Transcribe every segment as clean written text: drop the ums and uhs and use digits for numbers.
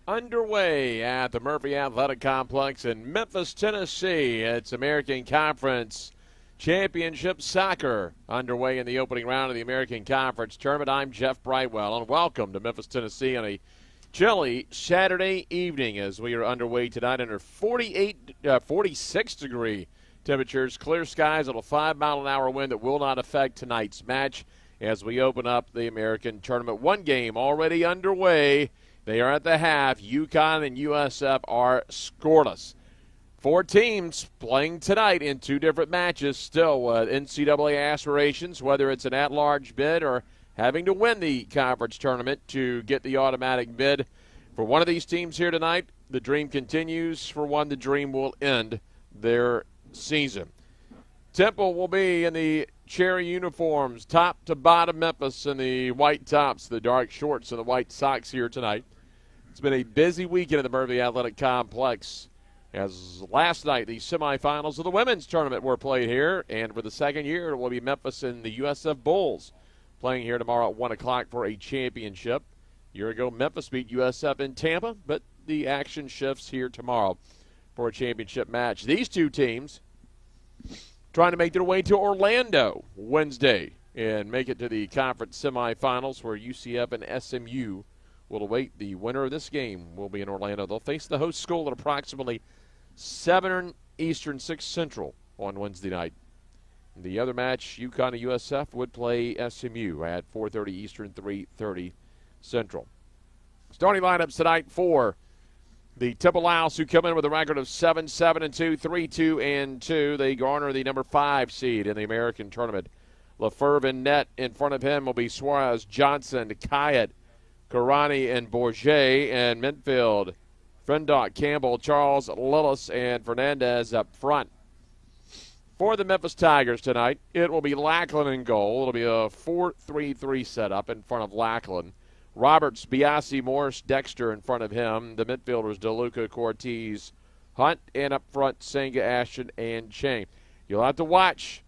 Underway at the Murphy Athletic Complex in Memphis, Tennessee. It's American Conference Championship Soccer underway in the opening round of the American Conference Tournament. I'm Jeff Brightwell, and welcome to Memphis, Tennessee on a chilly Saturday evening as we are underway tonight under 46-degree temperatures, clear skies, and a 5-mile-an-hour wind that will not affect tonight's match as we open up the American Tournament. One game already underway. They are at the half. UConn and USF are scoreless. 4 teams playing tonight in 2 different matches. Still NCAA aspirations, whether it's an at-large bid or having to win the conference tournament to get the automatic bid. For one of these teams here tonight, the dream continues. For one, the dream will end their season. Temple will be in the cherry uniforms, top to bottom. Memphis in the white tops, the dark shorts, and the white socks here tonight. It's been a busy weekend at the Murphy Athletic Complex, as last night the semifinals of the women's tournament were played here, and for the second year it will be Memphis and the USF Bulls playing here tomorrow at 1 o'clock for a championship. A year ago, Memphis beat USF in Tampa, but the action shifts here tomorrow for a championship match. These 2 teams trying to make their way to Orlando Wednesday and make it to the conference semifinals, where UCF and SMU will await. The winner of this game will be in Orlando. They'll face the host school at approximately 7 Eastern, 6 Central on Wednesday night. The other match, UConn and USF, would play SMU at 4:30 Eastern, 3:30 Central. Starting lineups tonight for the Temple Owls, who come in with a record of 7-7-2, 3-2-2. They garner the number 5 seed in the American Tournament. LaFerve in net. In front of him will be Suarez, Johnson, Kyatt, Karani, and Bourget. And midfield, Frendock, Campbell, Charles, Lillis, and Fernandez up front. For the Memphis Tigers tonight, it will be Lackland in goal. It'll be a 4-3-3 setup in front of Lackland. Roberts, Biasi, Morris, Dexter in front of him. The midfielders, DeLuca, Cortez, Hunt, and up front, Senga, Ashton, and Chang. You'll have to watch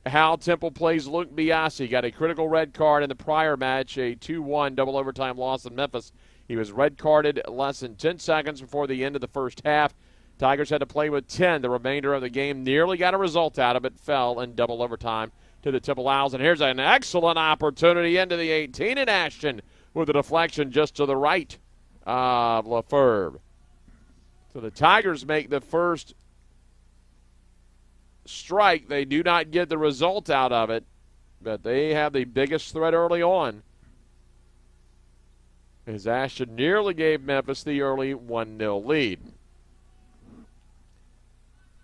how Temple plays Luke Biasi. Got a critical red card in the prior match, a 2-1 double overtime loss in Memphis. He was red carded less than 10 seconds before the end of the first half. Tigers had to play with 10 the remainder of the game. Nearly got a result out of it. Fell in double overtime to the Temple Owls. And here's an excellent opportunity into the 18, and Ashton with a deflection just to the right of LaFerve. So the Tigers make the first strike. They do not get the result out of it, but they have the biggest threat early on, as Ashton nearly gave Memphis the early 1-0 lead.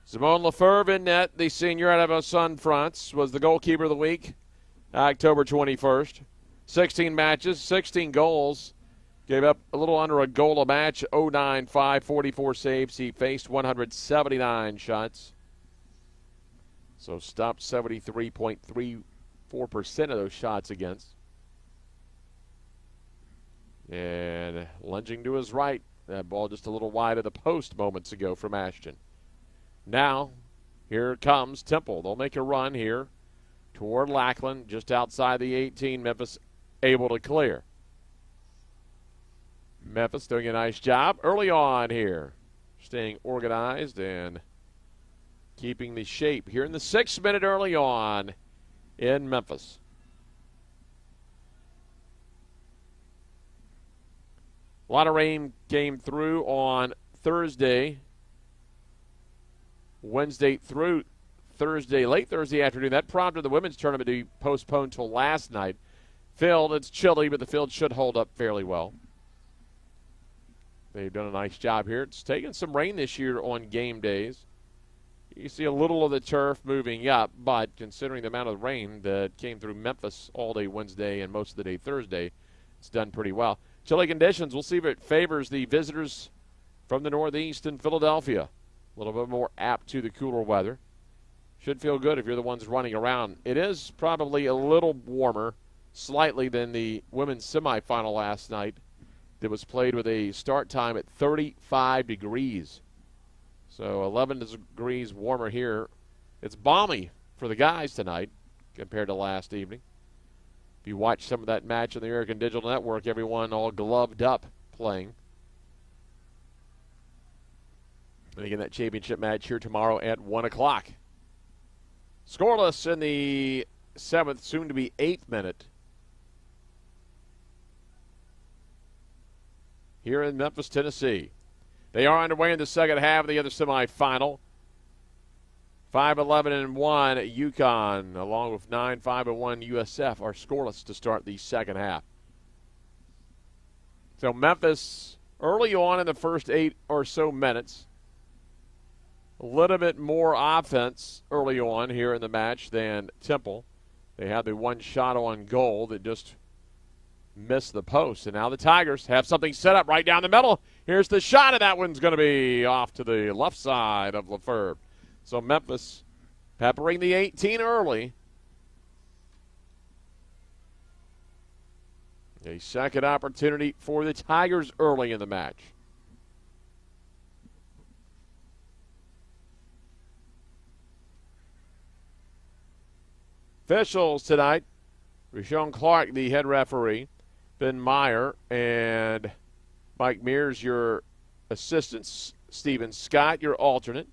Simone LaFerve in net, the senior out of Sun Fronts, was the goalkeeper of the week, October 21st. 16 matches, 16 goals. Gave up a little under a goal a match, 0.95, 44 saves. He faced 179 shots. So stopped 73.34% of those shots against. And lunging to his right, that ball just a little wide of the post moments ago from Ashton. Now, here comes Temple. They'll make a run here toward Lackland, just outside the 18. Memphis able to clear. Memphis doing a nice job early on here, staying organized and keeping the shape here in the 6th minute early on in Memphis. A lot of rain came through on Thursday, Wednesday through Thursday, late Thursday afternoon. That prompted the women's tournament to be postponed till last night. Field, it's chilly, but the field should hold up fairly well. They've done a nice job here. It's taken some rain this year on game days. You see a little of the turf moving up, but considering the amount of rain that came through Memphis all day Wednesday and most of the day Thursday, it's done pretty well. Chilly conditions, we'll see if it favors the visitors from the Northeast in Philadelphia. A little bit more apt to the cooler weather. Should feel good if you're the ones running around. It is probably a little warmer, slightly, than the women's semifinal last night that was played with a start time at 35 degrees. So 11 degrees warmer here. It's balmy for the guys tonight compared to last evening. If you watch some of that match on the American Digital Network, everyone all gloved up playing. And again, that championship match here tomorrow at 1 o'clock. Scoreless in the 7th, soon to be 8th minute. Here in Memphis, Tennessee. They are underway in the second half of the other semifinal. 5-11-1 UConn, along with 9-5-1 USF, are scoreless to start the second half. So Memphis, early on in the first 8 or so minutes, a little bit more offense early on here in the match than Temple. They had the one shot on goal that just missed the post. And now the Tigers have something set up right down the middle. Here's the shot, and that one's going to be off to the left side of Lefebvre. So Memphis peppering the 18 early. A second opportunity for the Tigers early in the match. Officials tonight, Rashawn Clark, the head referee, Ben Meyer, and Mike Mears, your assistant, Stephen Scott, your alternate.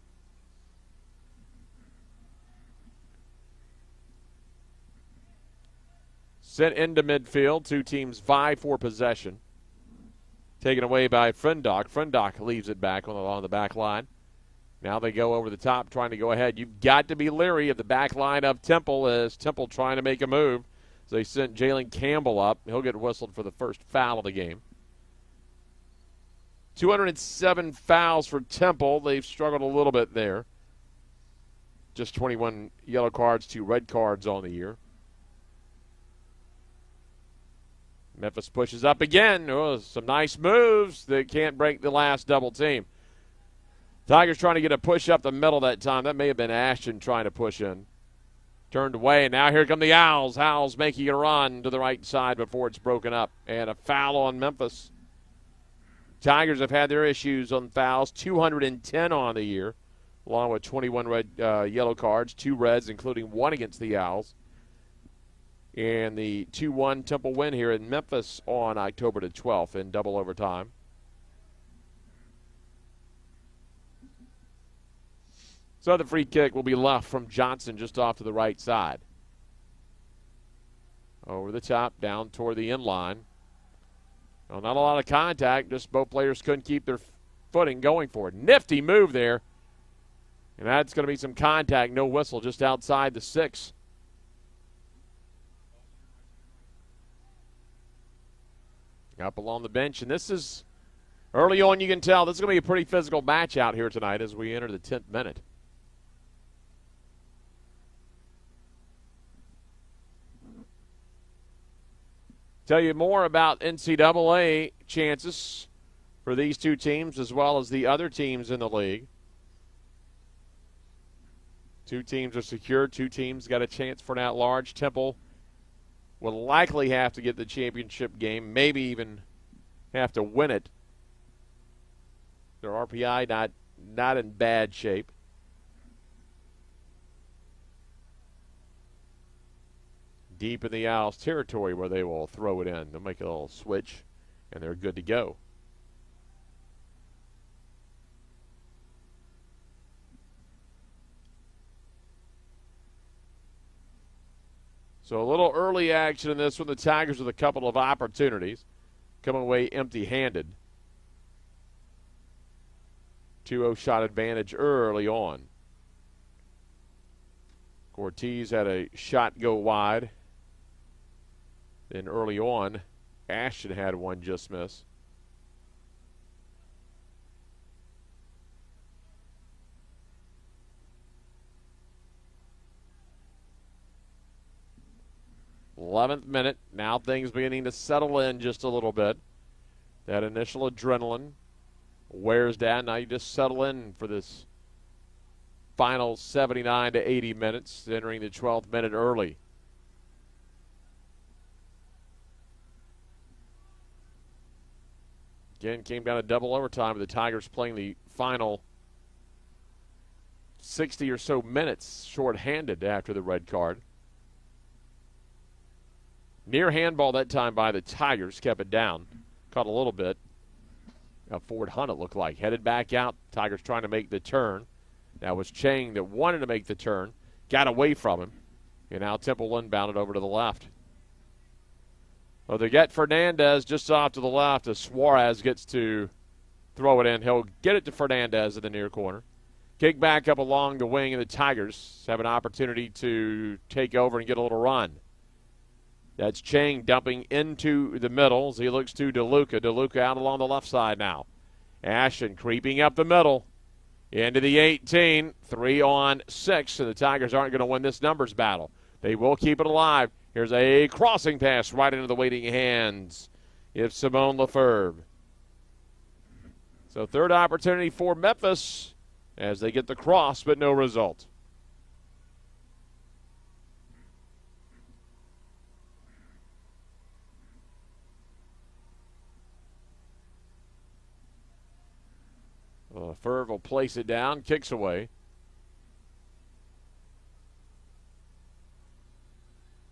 Sent into midfield, two teams vie for possession. Taken away by Frendock. Frendock leaves it back on the back line. Now they go over the top trying to go ahead. You've got to be leery of the back line of Temple as Temple trying to make a move. So they sent Jalen Campbell up. He'll get whistled for the first foul of the game. 207 fouls for Temple. They've struggled a little bit there. Just 21 yellow cards, 2 red cards on the year. Memphis pushes up again. Oh, some nice moves that can't break the last double team. Tigers trying to get a push up the middle that time. That may have been Ashton trying to push in. Turned away, and now here come the Owls. Owls making a run to the right side before it's broken up. And a foul on Memphis. Tigers have had their issues on fouls, 210 on the year, along with 21 red, yellow cards, 2 reds, including 1 against the Owls. And the 2-1 Temple win here in Memphis on October the 12th in double overtime. So the free kick will be left from Johnson just off to the right side. Over the top, down toward the end line. Well, not a lot of contact, just both players couldn't keep their footing going for it. Nifty move there. And that's going to be some contact, no whistle, just outside the 6. Up along the bench, and this is early on. You can tell this is going to be a pretty physical match out here tonight as we enter the 10th minute. Tell you more about NCAA chances for these two teams as well as the other teams in the league. 2 teams are secure. 2 teams got a chance for an at-large. Temple will likely have to get the championship game, maybe even have to win it. Their RPI not in bad shape. Deep in the Owls territory where they will throw it in. They'll make a little switch, and they're good to go. So a little early action in this one. The Tigers with a couple of opportunities. Coming away empty-handed. 2-0 shot advantage early on. Cortez had a shot go wide. Then early on, Ashton had one just miss. th minute. Now things beginning to settle in just a little bit. That initial adrenaline wears down. Now you just settle in for this final 79 to 80 minutes, entering the 12th minute early. Again, came down to double overtime with the Tigers playing the final 60 or so minutes shorthanded after the red card. Near handball that time by the Tigers, kept it down. Caught a little bit. Ford Hunt, it looked like. Headed back out. Tigers trying to make the turn. That was Chang that wanted to make the turn. Got away from him. And now Temple inbounded over to the left. Well, they get Fernandez just off to the left as Suarez gets to throw it in. He'll get it to Fernandez in the near corner. Kick back up along the wing, and the Tigers have an opportunity to take over and get a little run. That's Chang dumping into the middle as he looks to DeLuca. DeLuca out along the left side now. Ashton creeping up the middle into the 18. 3-on-6, and the Tigers aren't going to win this numbers battle. They will keep it alive. Here's a crossing pass right into the waiting hands of Simone Lefebvre. So third opportunity for Memphis as they get the cross, but no result. Lefebvre will place it down, kicks away.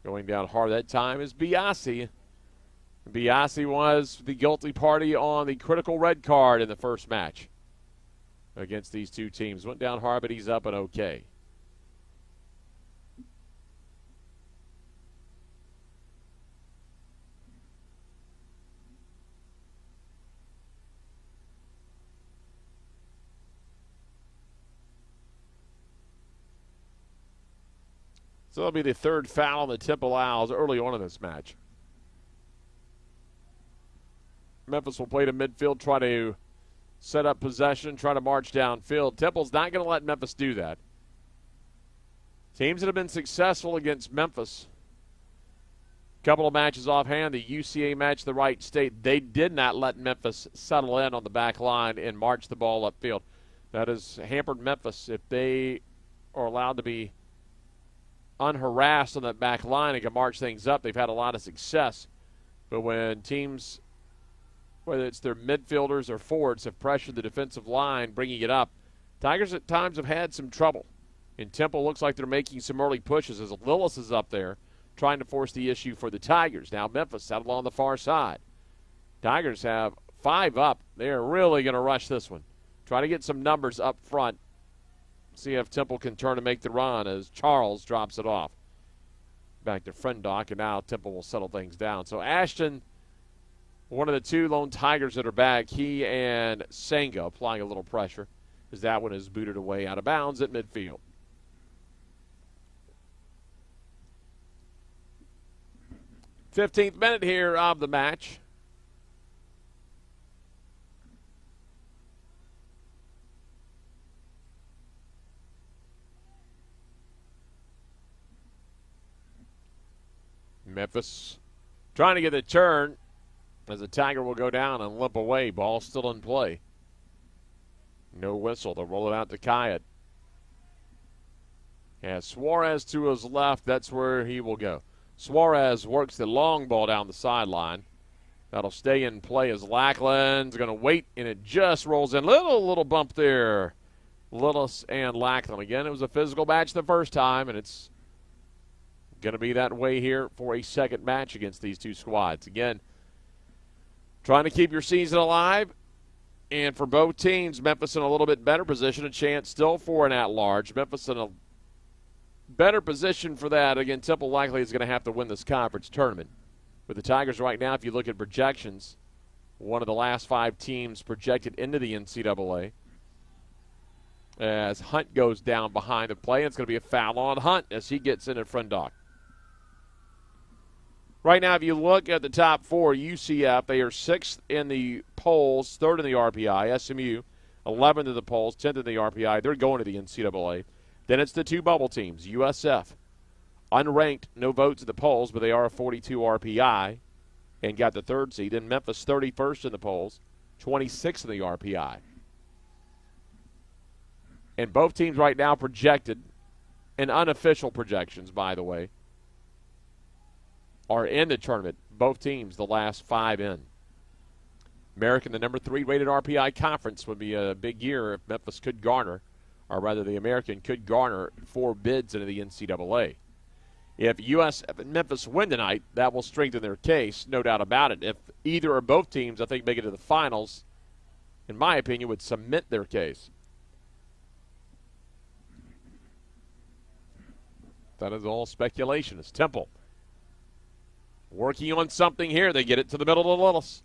Going down hard that time is Biasi. Biasi was the guilty party on the critical red card in the first match against these two teams. Went down hard, but he's up and okay. So that'll be the third foul on the Temple Owls early on in this match. Memphis will play to midfield, try to set up possession, try to march downfield. Temple's not going to let Memphis do that. Teams that have been successful against Memphis, a couple of matches offhand, the UCA match, the Wright State, they did not let Memphis settle in on the back line and march the ball upfield. That has hampered Memphis. If they are allowed to be unharassed on that back line and can march things up, they've had a lot of success. But when teams, whether it's their midfielders or forwards, have pressured the defensive line, bringing it up, Tigers at times have had some trouble. And Temple looks like they're making some early pushes as Lillis is up there trying to force the issue for the Tigers. Now Memphis out along the far side. Tigers have 5 up. They're really going to rush this one. Try to get some numbers up front. See if Temple can turn and make the run as Charles drops it off. Back to Frendock, and now Temple will settle things down. So Ashton, one of the two lone Tigers that are back, he and Senga applying a little pressure as that one is booted away out of bounds at midfield. Fifteenth minute here of the match. Memphis trying to get the turn as the Tiger will go down and limp away. Ball still in play. No whistle. They'll roll it out to Kayat. As Suarez to his left, that's where he will go. Suarez works the long ball down the sideline. That'll stay in play as Lackland's going to wait, and it just rolls in. Little bump there. Lillis and Lackland. Again, it was a physical match the first time, and it's going to be that way here for a second match against these two squads. Again, trying to keep your season alive. And for both teams, Memphis in a little bit better position, a chance still for an at-large. Memphis in a better position for that. Again, Temple likely is going to have to win this conference tournament. With the Tigers right now, if you look at projections, one of the last 5 teams projected into the NCAA. As Hunt goes down behind the play, it's going to be a foul on Hunt as he gets in Frendock. Right now, if you look at the top 4, UCF, they are 6th in the polls, 3rd in the RPI. SMU, 11th in the polls, 10th in the RPI. They're going to the NCAA. Then it's the 2 bubble teams, USF. Unranked, no votes in the polls, but they are a 42 RPI and got the 3rd seed. And Memphis, 31st in the polls, 26th in the RPI. And both teams right now projected, and unofficial projections, by the way, are in the tournament. Both teams, the last 5 in. American, the number 3 rated RPI conference, would be a big year if Memphis could garner, or rather the American could garner 4 bids into the NCAA. If USF and Memphis win tonight, that will strengthen their case, no doubt about it. If either or both teams, I think, make it to the finals, in my opinion, would cement their case. That is all speculation. It's Temple working on something here. They get it to the middle of the Lillis.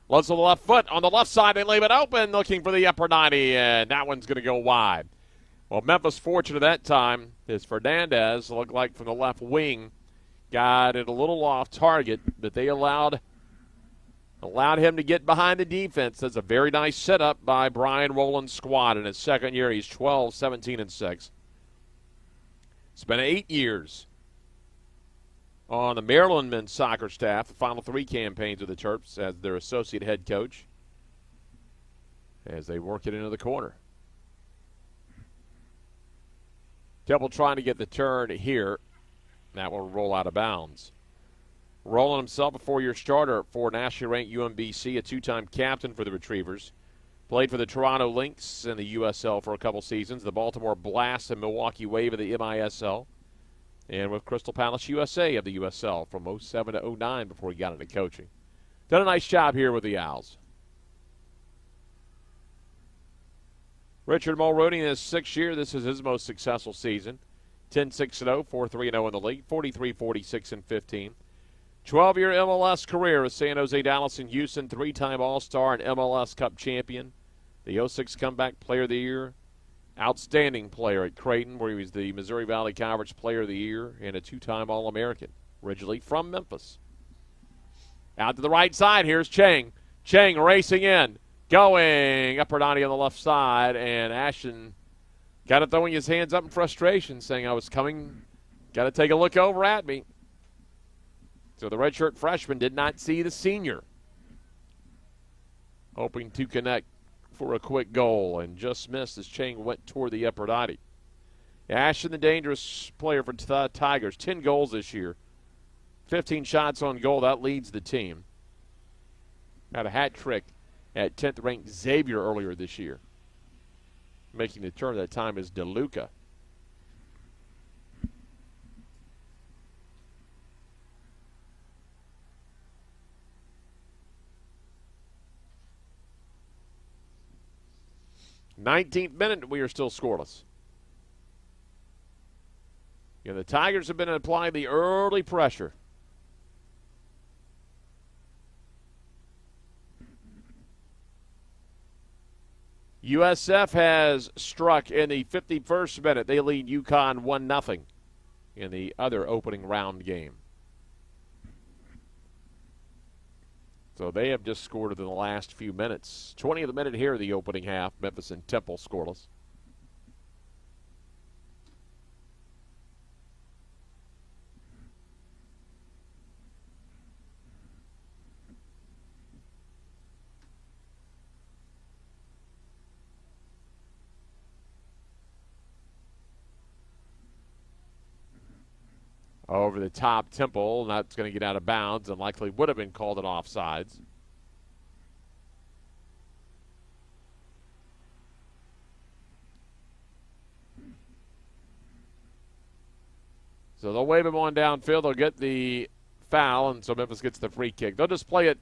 Loves to the left foot. On the left side, they leave it open, looking for the upper 90, and that one's going to go wide. Well, Memphis fortunate that time is Fernandez, looked like from the left wing, got it a little off target, but they allowed him to get behind the defense. That's a very nice setup by Brian Rowland's squad. In his second year, he's 12, 17, and 6. Spent 8 years on the Maryland men's soccer staff, the final 3 campaigns of the Terps as their associate head coach, as they work it into the corner. Temple trying to get the turn here. That will roll out of bounds. Rowland himself, a 4-year starter for nationally ranked UMBC, a 2-time captain for the Retrievers. Played for the Toronto Lynx in the USL for a couple seasons, the Baltimore Blast and Milwaukee Wave of the MISL, and with Crystal Palace USA of the USL from 07 to 09 before he got into coaching. Done a nice job here with the Owls. Richard Mulrooney in his 6th year. This is his most successful season. 10-6-0, 4-3-0 in the league, 43-46-15. 12-year MLS career with San Jose, Dallas, and Houston. 3-time All-Star and MLS Cup champion. The 06 Comeback Player of the Year. Outstanding player at Creighton, where he was the Missouri Valley Conference Player of the Year and a 2-time All-American. Originally from Memphis. Out to the right side, here's Chang. Chang racing in. Going upper 90 on the left side, and Ashton got it throwing his hands up in frustration, saying, I was coming, got to take a look over at me. So the redshirt freshman did not see the senior. Hoping to connect for a quick goal, and just missed as Chang went toward the upper 90. Ashton, the dangerous player for the Tigers, 10 goals this year. 15 shots on goal, that leads the team. Had a hat trick at 10th ranked Xavier earlier this year. Making the turn that time is DeLuca. "19th minute, we are still scoreless. The Tigers have been applying the early pressure. USF has struck in the 51st minute. They lead UConn 1-0 in the other opening round game. So they have just scored in the last few minutes. 20th minute here, the opening half. Memphis and Temple scoreless. Over the top, Temple, and that's going to get out of bounds and likely would have been called an offsides. So they'll wave him on downfield. They'll get the foul, and so Memphis gets the free kick. They'll just play it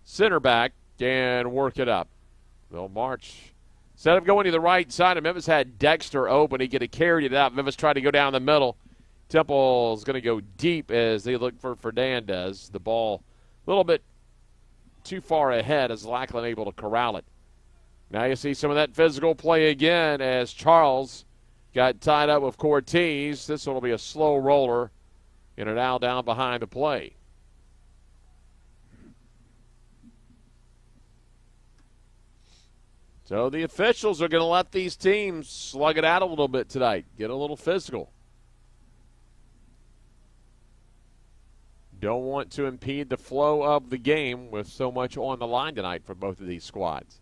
center back and work it up. They'll march. Instead of going to the right side, and Memphis had Dexter open. He could have carried it out. Memphis tried to go down the middle. Temple's going to go deep as they look for Fernandez. The ball a little bit too far ahead as Lackland able to corral it. Now you see some of that physical play again as Charles got tied up with Cortez. This one will be a slow roller and an out down behind the play. So the officials are going to let these teams slug it out a little bit tonight, get a little physical. Don't want to impede the flow of the game with so much on the line tonight for both of these squads.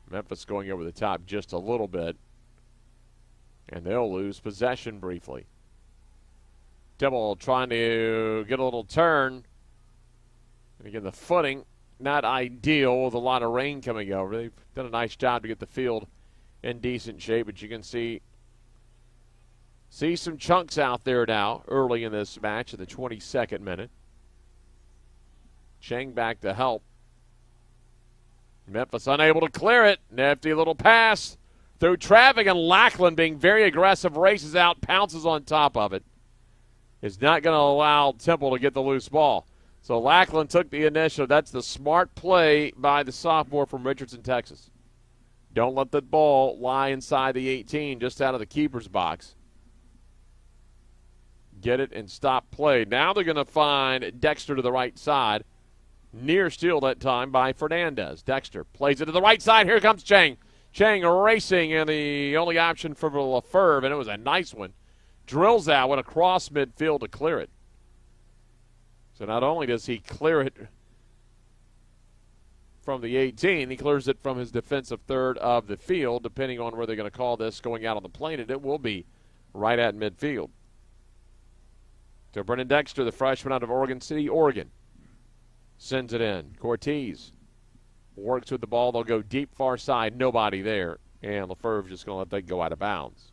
Memphis going over the top just a little bit, and they'll lose possession briefly. Temple trying to get a little turn. And again, the footing not ideal with a lot of rain coming over. They've done a nice job to get the field in decent shape, but you can see some chunks out there now early in this match in the 22nd minute. Chang back to help. Memphis unable to clear it. Nifty little pass through traffic, and Lackland, being very aggressive, races out, pounces on top of it. Is not going to allow Temple to get the loose ball. So Lackland took the initiative. That's the smart play by the sophomore from Richardson, Texas. Don't let the ball lie inside the 18, just out of the keeper's box. Get it and stop play. Now they're going to find Dexter to the right side. Near steal that time by Fernandez. Dexter plays it to the right side. Here comes Chang. Chang racing, and the only option for LaFerve, and it was a nice one. Drills out, went across midfield to clear it. So not only does he clear it from the 18, he clears it from his defensive third of the field, depending on where they're going to call this going out on the plane, and it will be right at midfield. So Brennan Dexter, the freshman out of Oregon City, Oregon, sends it in. Cortez works with the ball. They'll go deep far side. Nobody there. And LaFerve's just going to let that go out of bounds.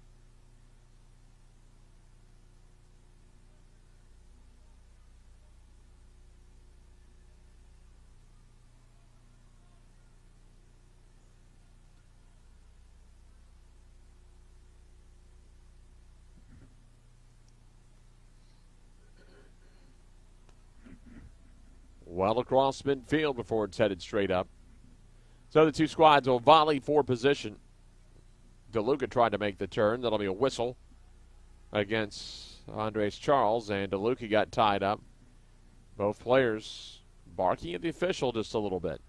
Well across midfield before it's headed straight up. So the two squads will volley for position. DeLuca tried to make the turn. That'll be a whistle against Andres Charles, and DeLuca got tied up. Both players barking at the official just a little bit.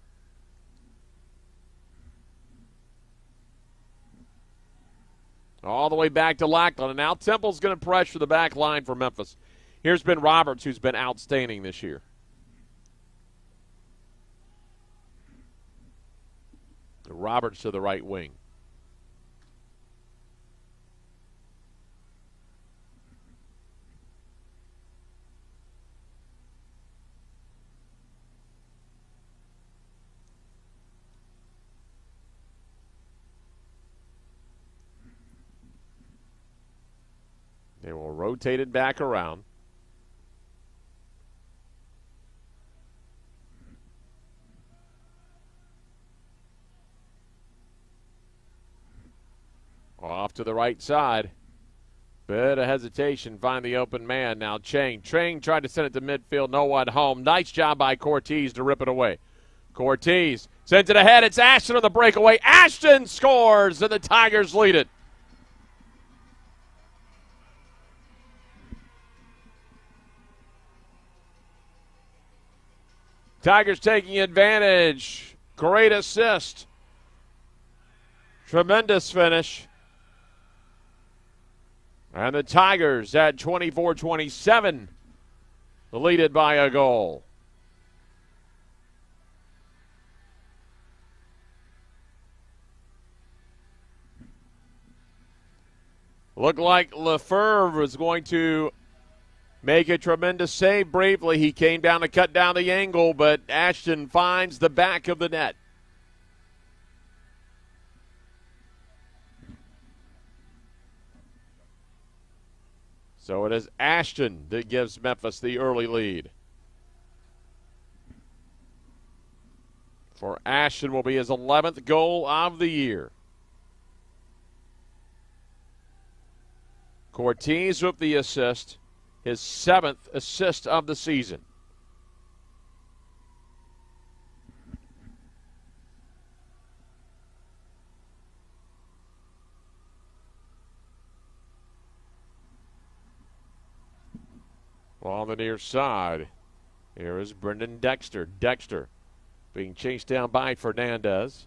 All the way back to Lackland, and now Temple's going to pressure the back line for Memphis. Here's Ben Roberts, who's been outstanding this year. Roberts to the right wing. They will rotate it back around. Off to the right side. Bit of hesitation. Find the open man. Now Chang. Chang tried to send it to midfield. No one home. Nice job by Cortez to rip it away. Cortez sends it ahead. It's Ashton on the breakaway. Ashton scores, and the Tigers lead it. Tigers taking advantage. Great assist. Tremendous finish. And the Tigers at 24-27, lead it by a goal. Looked like LaFerve was going to make a tremendous save briefly. He came down to cut down the angle, but Ashton finds the back of the net. So it is Ashton that gives Memphis the early lead. For Ashton will be his 11th goal of the year. Cortez with the assist, his 7th assist of the season. On the near side, here is Brendan Dexter. Dexter being chased down by Fernandez.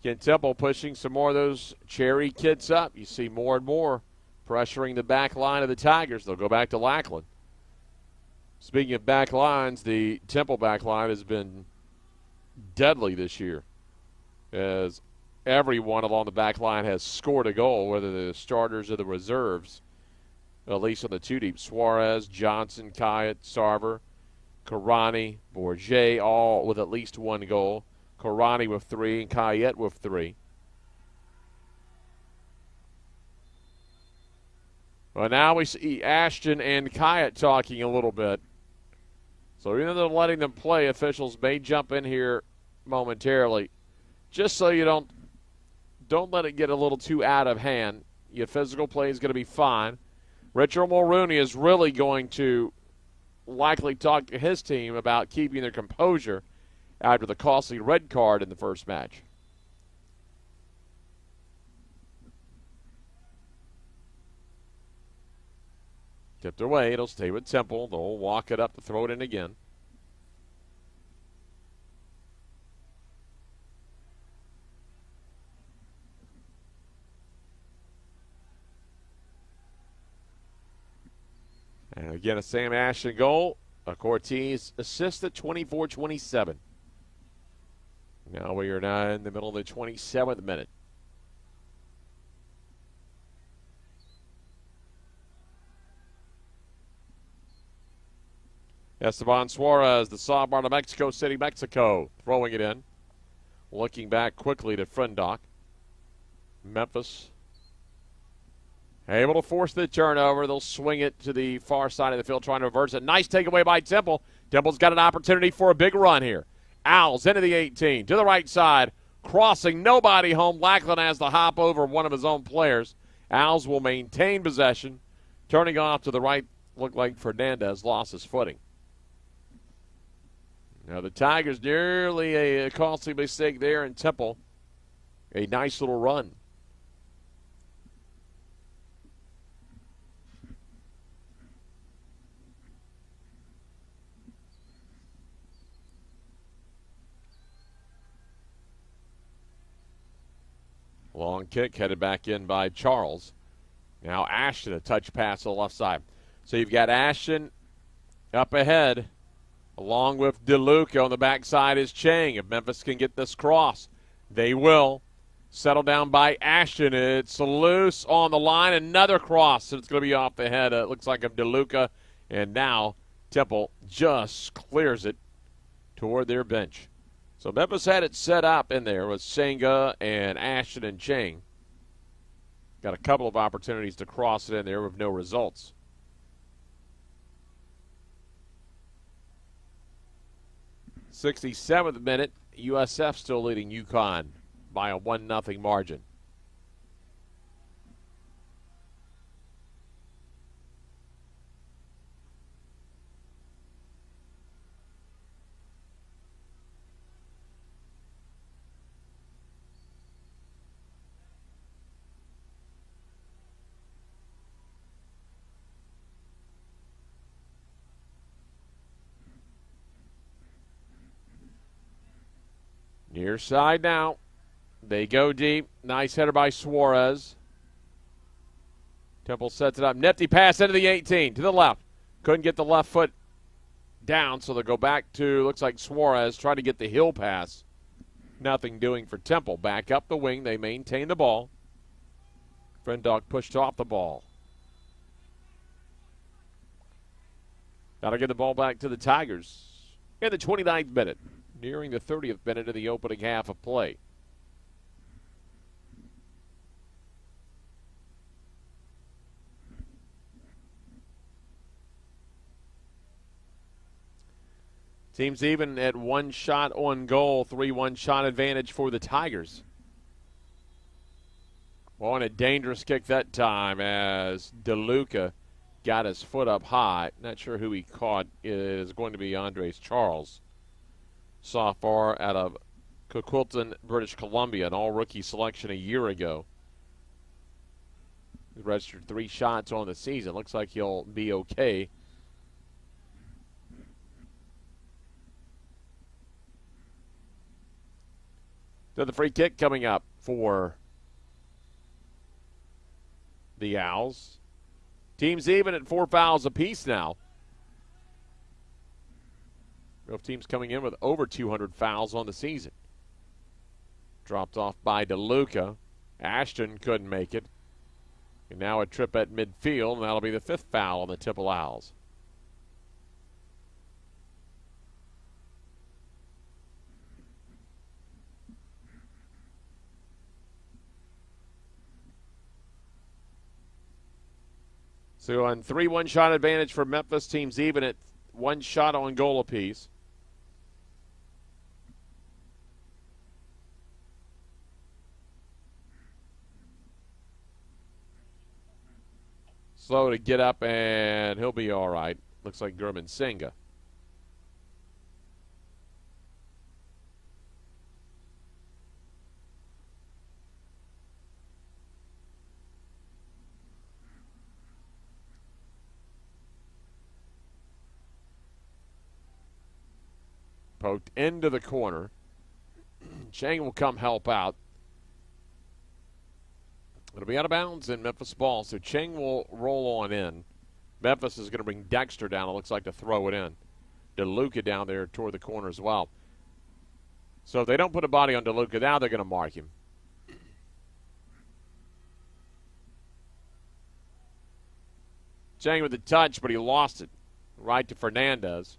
Ken Temple pushing some more of those Cherry kids up. You see more and more pressuring the back line of the Tigers. They'll go back to Lackland. Speaking of back lines, the Temple back line has been deadly this year, as everyone along the back line has scored a goal, whether they're the starters or the reserves. At least on the two deep. Suarez, Johnson, Kyatt, Sarver, Karani, Bourget, all with at least one goal. Karani with 3 and Kyatt with 3. Well, now we see Ashton and Kyatt talking a little bit. So even though they're letting them play, officials may jump in here momentarily, just so you don't let it get a little too out of hand. Your physical play is going to be fine. Richard Mulrooney is really going to likely talk to his team about keeping their composure after the costly red card in the first match. Tipped away. It'll stay with Temple. They'll walk it up to throw it in again. And again, a Sam Ashton goal. A Cortez assist at 24-27. Now we are now in the middle of the 27th minute. Esteban Suarez, the sophomore of Mexico City, Mexico, throwing it in. Looking back quickly to Frendock. Memphis able to force the turnover. They'll swing it to the far side of the field, trying to reverse it. Nice takeaway by Temple. Temple's got an opportunity for a big run here. Owls into the 18, to the right side, crossing, nobody home. Lackland has to hop over one of his own players. Owls will maintain possession. Turning off to the right, looked like Fernandez lost his footing. Now the Tigers nearly a costly mistake there in Temple. A nice little run. Long kick headed back in by Charles. Now Ashton, a touch pass to the left side. So you've got Ashton up ahead, along with DeLuca. On the backside is Chang. If Memphis can get this cross, they will. Settled down by Ashton. It's loose on the line. Another cross, and it's going to be off the head. It looks like of DeLuca. And now Temple just clears it toward their bench. So Memphis had it set up in there with Senga and Ashton and Chang. Got a couple of opportunities to cross it in there with no results. '67th minute, USF still leading UConn by a 1-0 margin. Near side now. They go deep. Nice header by Suarez. Temple sets it up. Nifty pass into the 18 to the left. Couldn't get the left foot down, so they'll go back to, looks like Suarez, trying to get the heel pass. Nothing doing for Temple. Back up the wing. They maintain the ball. Frendock pushed off the ball. That'll get the ball back to the Tigers in the 29th minute. Nearing the 30th minute of the opening half of play. Teams even at one shot on goal, 3-1 shot advantage for the Tigers. Well, and a dangerous kick that time as DeLuca got his foot up high. Not sure who he caught. It is going to be Andres Charles. Sophomore out of Coquitlam, British Columbia, an all-rookie selection a year ago. He registered 3 shots on the season. Looks like he'll be okay. So the free kick coming up for the Owls. Teams even at 4 fouls apiece now. Both teams coming in with over 200 fouls on the season. Dropped off by DeLuca. Ashton couldn't make it. And now a trip at midfield, and that'll be the 5th foul on the Temple Owls. So on 3-1 shot advantage for Memphis, teams even at one shot on goal apiece. Slow to get up, and he'll be all right. Looks like Gurman Senga. Poked into the corner. Chang will come help out. It'll be out of bounds in Memphis ball, so Chang will roll on in. Memphis is going to bring Dexter down, it looks like, to throw it in. DeLuca down there toward the corner as well. So if they don't put a body on DeLuca, now they're going to mark him. Chang with the touch, but he lost it right to Fernandez.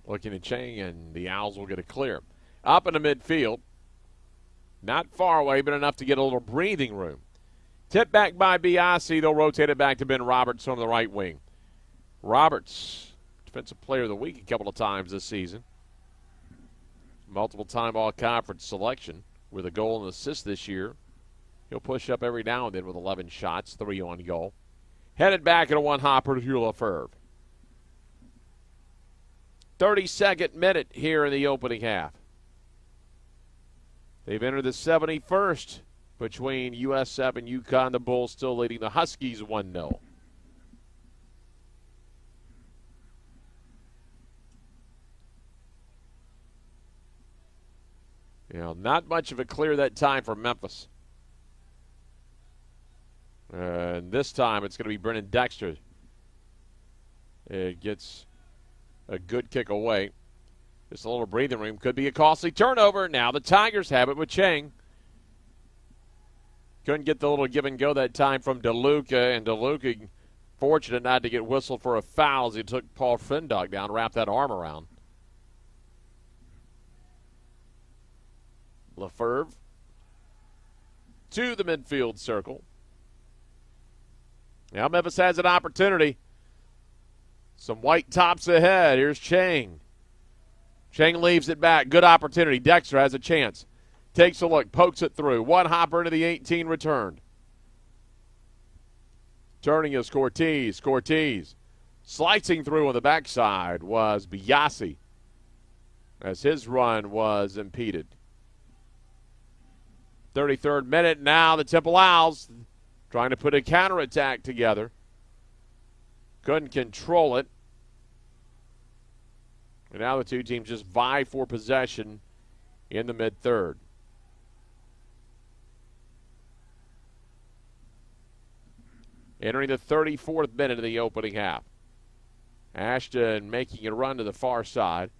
Looking at Chang, and the Owls will get a clear. Up in the midfield. Not far away, but enough to get a little breathing room. Tipped back by BIC. They'll rotate it back to Ben Roberts on the right wing. Roberts, Defensive Player of the Week a couple of times this season. Multiple-time all-conference selection with a goal and assist this year. He'll push up every now and then with 11 shots, 3 on goal. Headed back at a one-hopper to Hugh Lefebvre. 32nd minute here in the opening half. They've entered the 71st between USF and UConn. The Bulls still leading the Huskies 1-0. Not much of a clear that time for Memphis. And this time it's going to be Brennan Dexter. It gets a good kick away. Just a little breathing room. Could be a costly turnover. Now the Tigers have it with Chang. Couldn't get the little give and go that time from DeLuca, and DeLuca fortunate not to get whistled for a foul as he took Paul Frindock down, wrapped that arm around. Lefebvre to the midfield circle. Now Memphis has an opportunity. Some white tops ahead. Here's Chang. Chang leaves it back. Good opportunity. Dexter has a chance. Takes a look. Pokes it through. One hopper into the 18 returned. Turning is Cortez. Cortez slicing through on the backside was Biasi as his run was impeded. 33rd minute. Now the Temple Owls trying to put a counterattack together. Couldn't control it. And now the two teams just vie for possession in the mid-third. Entering the 34th minute of the opening half. Ashton making a run to the far side.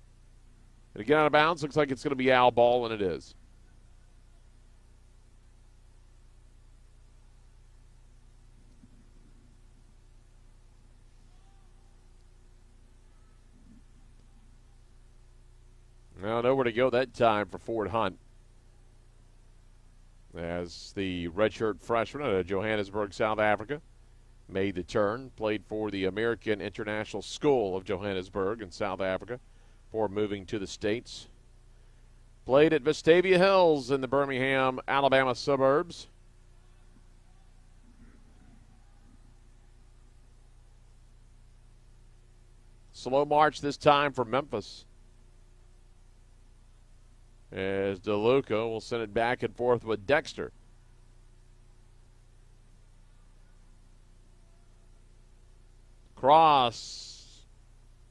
And again out of bounds. Looks like it's going to be Al ball, and it is. Well, nowhere to go that time for Ford Hunt. As the redshirt freshman out of Johannesburg, South Africa, made the turn, played for the American International School of Johannesburg in South Africa before moving to the States. Played at Vestavia Hills in the Birmingham, Alabama suburbs. Slow march this time for Memphis. As DeLuca will send it back and forth with Dexter. Cross.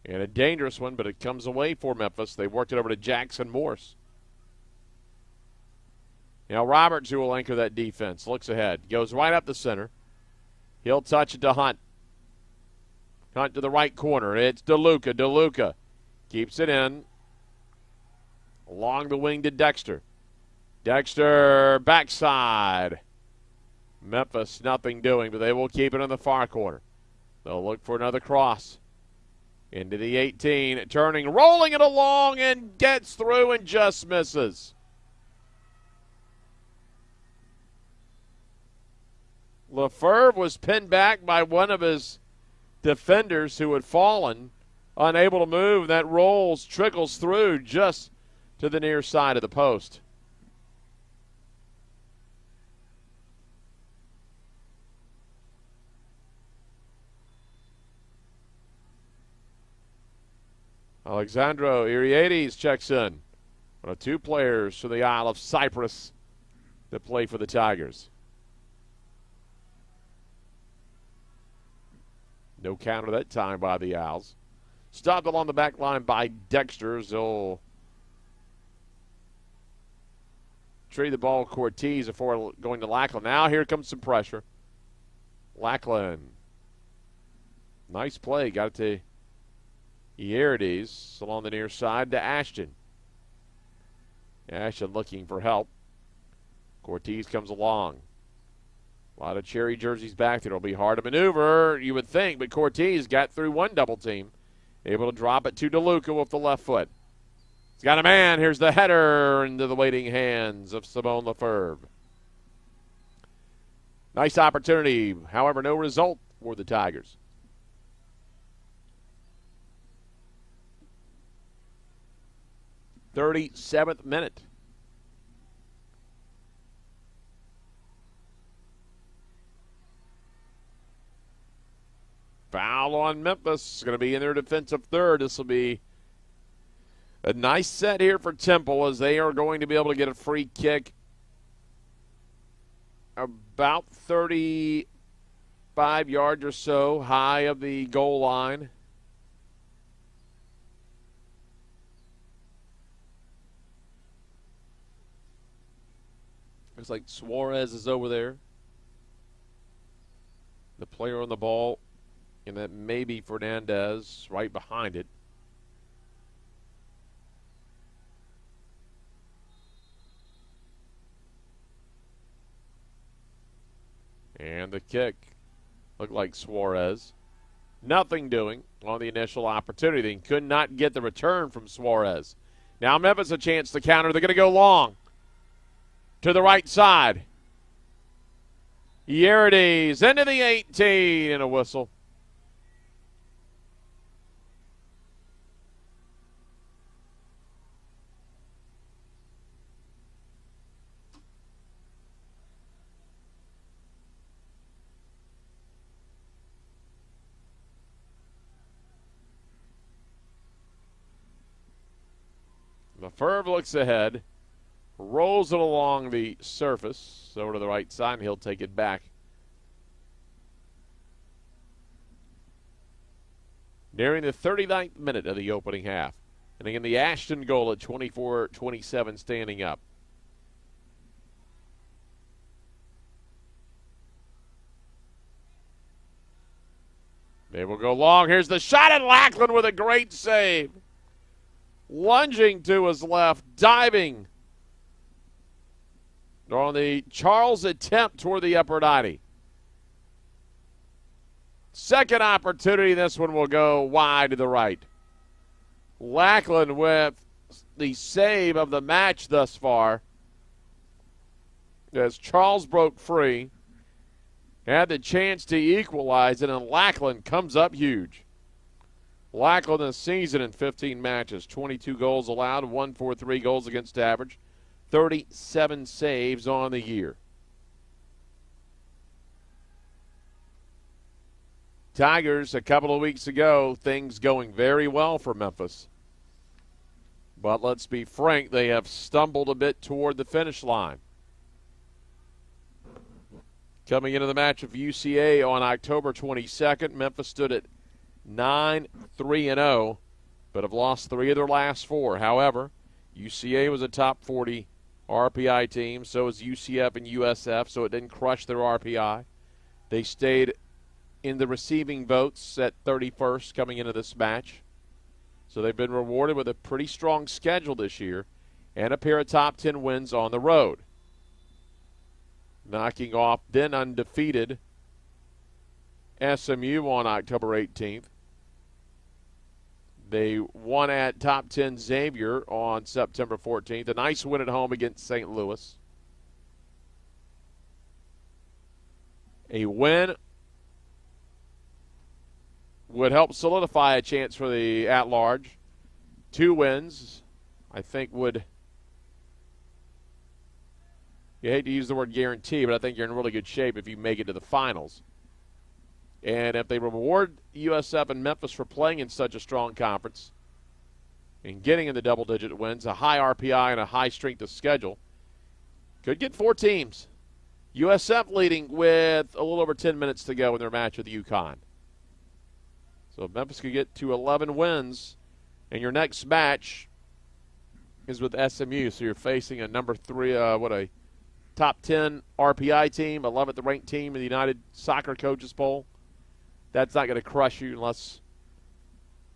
And a dangerous one, but it comes away for Memphis. They worked it over to Jackson Morse. Now Roberts, who will anchor that defense, looks ahead. Goes right up the center. He'll touch it to Hunt. Hunt to the right corner. It's DeLuca. DeLuca keeps it in. Along the wing to Dexter. Dexter backside. Memphis nothing doing, but they will keep it in the far corner. They'll look for another cross. Into the 18, turning, rolling it along, and gets through and just misses. Lefebvre was pinned back by one of his defenders who had fallen, unable to move. That rolls, trickles through just to the near side of the post. Alexandro Iriades checks in. One of two players from the Isle of Cyprus that play for the Tigers. No counter that time by the Owls. Stopped along the back line by Dexter. They'll trade the ball Cortez before going to Lackland. Now here comes some pressure. Lackland. Nice play. Got it to Iriades along the near side to Ashton. Ashton looking for help. Cortez comes along. A lot of cherry jerseys back there. It'll be hard to maneuver, you would think, but Cortez got through one double team. Able to drop it to DeLuca with the left foot. He's got a man. Here's the header into the waiting hands of Simone Lefebvre. Nice opportunity. However, no result for the Tigers. "37th minute. Foul on Memphis. Going to be in their defensive third. This will be a nice set here for Temple as they are going to be able to get a free kick about 35 yards or so high of the goal line. Looks like Suarez is over there. The player on the ball, and that may be Fernandez right behind it. And the kick looked like Suarez. Nothing doing on the initial opportunity. They could not get the return from Suarez. Now Memphis a chance to counter. They're going to go long to the right side. Iriades into the 18 and a whistle. Lefebvre looks ahead, rolls it along the surface over to the right side, and he'll take it back. Nearing the 39th minute of the opening half. And again, the Ashton goal at 24-27 standing up. They will go long. Here's the shot at Lackland with a great save. Lunging to his left, diving on the Charles attempt toward the upper 90. Second opportunity, this one will go wide to the right. Lackland with the save of the match thus far as Charles broke free, had the chance to equalize it, and Lackland comes up huge. Lackland this season in 15 matches, 22 goals allowed, 143 goals against average, 37 saves on the year. Tigers, a couple of weeks ago, things going very well for Memphis. But let's be frank, they have stumbled a bit toward the finish line. Coming into the match of UCA on October 22nd, Memphis stood at 9-3-0, but have lost 3 of their last 4. However, UCA was a top 40 RPI team, so is UCF and USF, so it didn't crush their RPI. They stayed in the receiving votes at 31st coming into this match. So they've been rewarded with a pretty strong schedule this year and a pair of top 10 wins on the road. Knocking off then undefeated SMU on October 18th. They won at top 10 Xavier on September 14th. A nice win at home against St. Louis. A win would help solidify a chance for the at-large. 2 wins, I think, would, you hate to use the word guarantee, but I think you're in really good shape if you make it to the finals. And if they reward USF and Memphis for playing in such a strong conference and getting in the double-digit wins, a high RPI and a high strength of schedule, could get 4 teams. USF leading with a little over 10 minutes to go in their match with UConn. So if Memphis could get to 11 wins, and your next match is with SMU, so you're facing a number 3, a top 10 RPI team, 11th ranked team in the United Soccer Coaches Poll. That's not going to crush you unless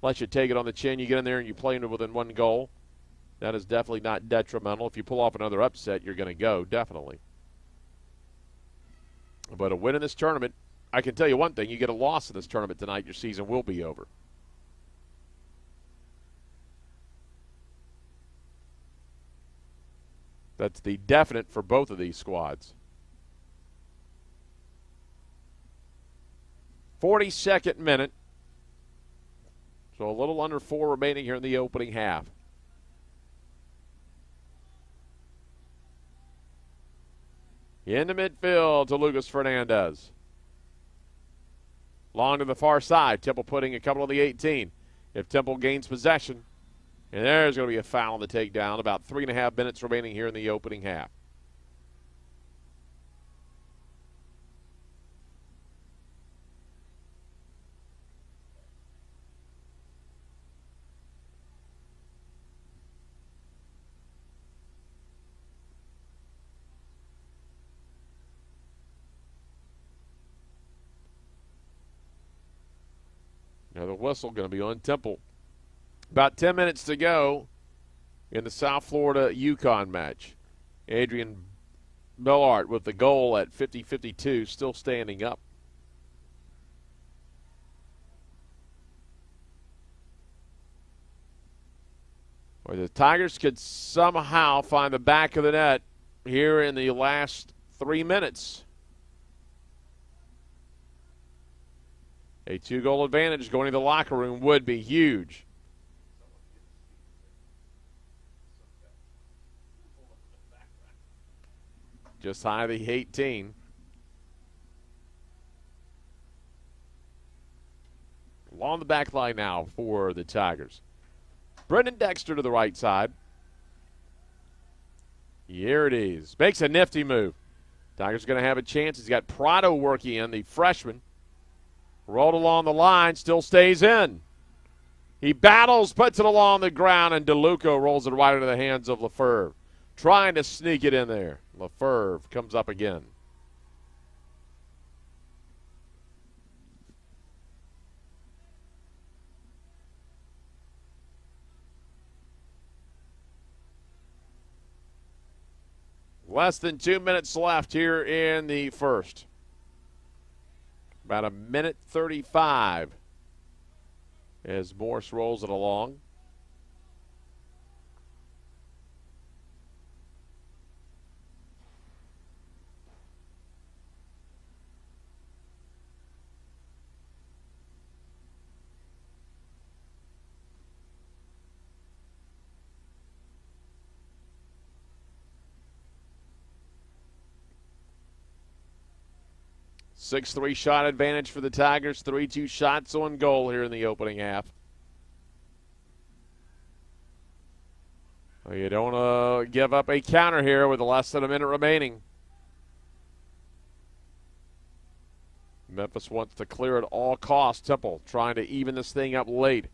you take it on the chin. You get in there and you play within 1 goal. That is definitely not detrimental. If you pull off another upset, you're going to go, definitely. But a win in this tournament, I can tell you one thing. You get a loss in this tournament tonight, your season will be over. That's the definite for both of these squads. 42nd minute. So a little under 4 remaining here in the opening half. Into midfield to Lucas Fernandez. Long to the far side. Temple putting a couple on the 18. If Temple gains possession, and there's going to be a foul on the takedown. About 3.5 minutes remaining here in the opening half. Now the whistle going to be on Temple. About 10 minutes to go in the South Florida UConn match. Adrian Bellart with the goal at 50-52, still standing up. Or the Tigers could somehow find the back of the net here in the last 3 minutes. A 2-goal advantage going to the locker room would be huge. Just high of the 18. Along the back line now for the Tigers. Brendan Dexter to the right side. Here it is. Makes a nifty move. Tigers going to have a chance. He's got Prado working in, the freshman. Rolled along the line, still stays in. He battles, puts it along the ground, and DeLuca rolls it right into the hands of Lefebvre. Trying to sneak it in there. Lefebvre comes up again. Less than 2 minutes left here in the first. About 1:35 as Morse rolls it along. A 6-3 shot advantage for the Tigers. 3-2 shots on goal here in the opening half. Well, you don't want to give up a counter here with less than a minute remaining. Memphis wants to clear at all costs. Temple trying to even this thing up late.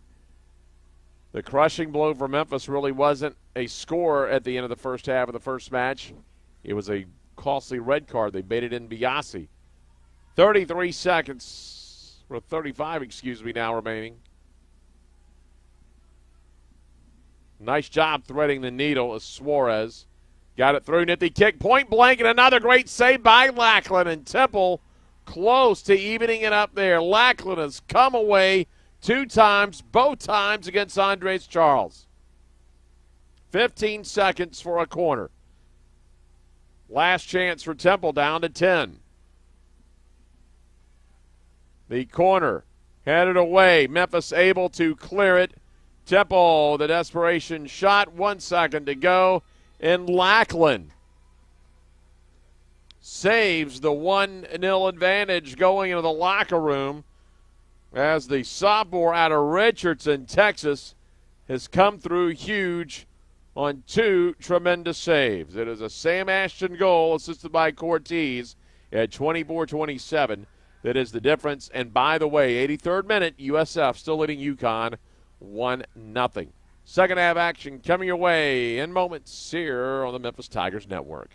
The crushing blow for Memphis really wasn't a score at the end of the first half of the first match. It was a costly red card. They baited in Biasi. 33 seconds, or 35, now remaining. Nice job threading the needle as Suarez got it through. Nifty kick, point blank, and another great save by Lackland. And Temple close to evening it up there. Lackland has come away 2 times, both times against Andres Charles. 15 seconds for a corner. Last chance for Temple, down to 10. The corner headed away. Memphis able to clear it. Temple, the desperation shot. 1 second to go. And Lackland saves the 1-0 advantage going into the locker room as the sophomore out of Richardson, Texas, has come through huge on 2 tremendous saves. It is a Sam Ashton goal assisted by Cortez at 24-27. That is the difference. And by the way, 83rd minute, USF still leading UConn 1-0. Second half action coming your way in moments here on the Memphis Tigers Network.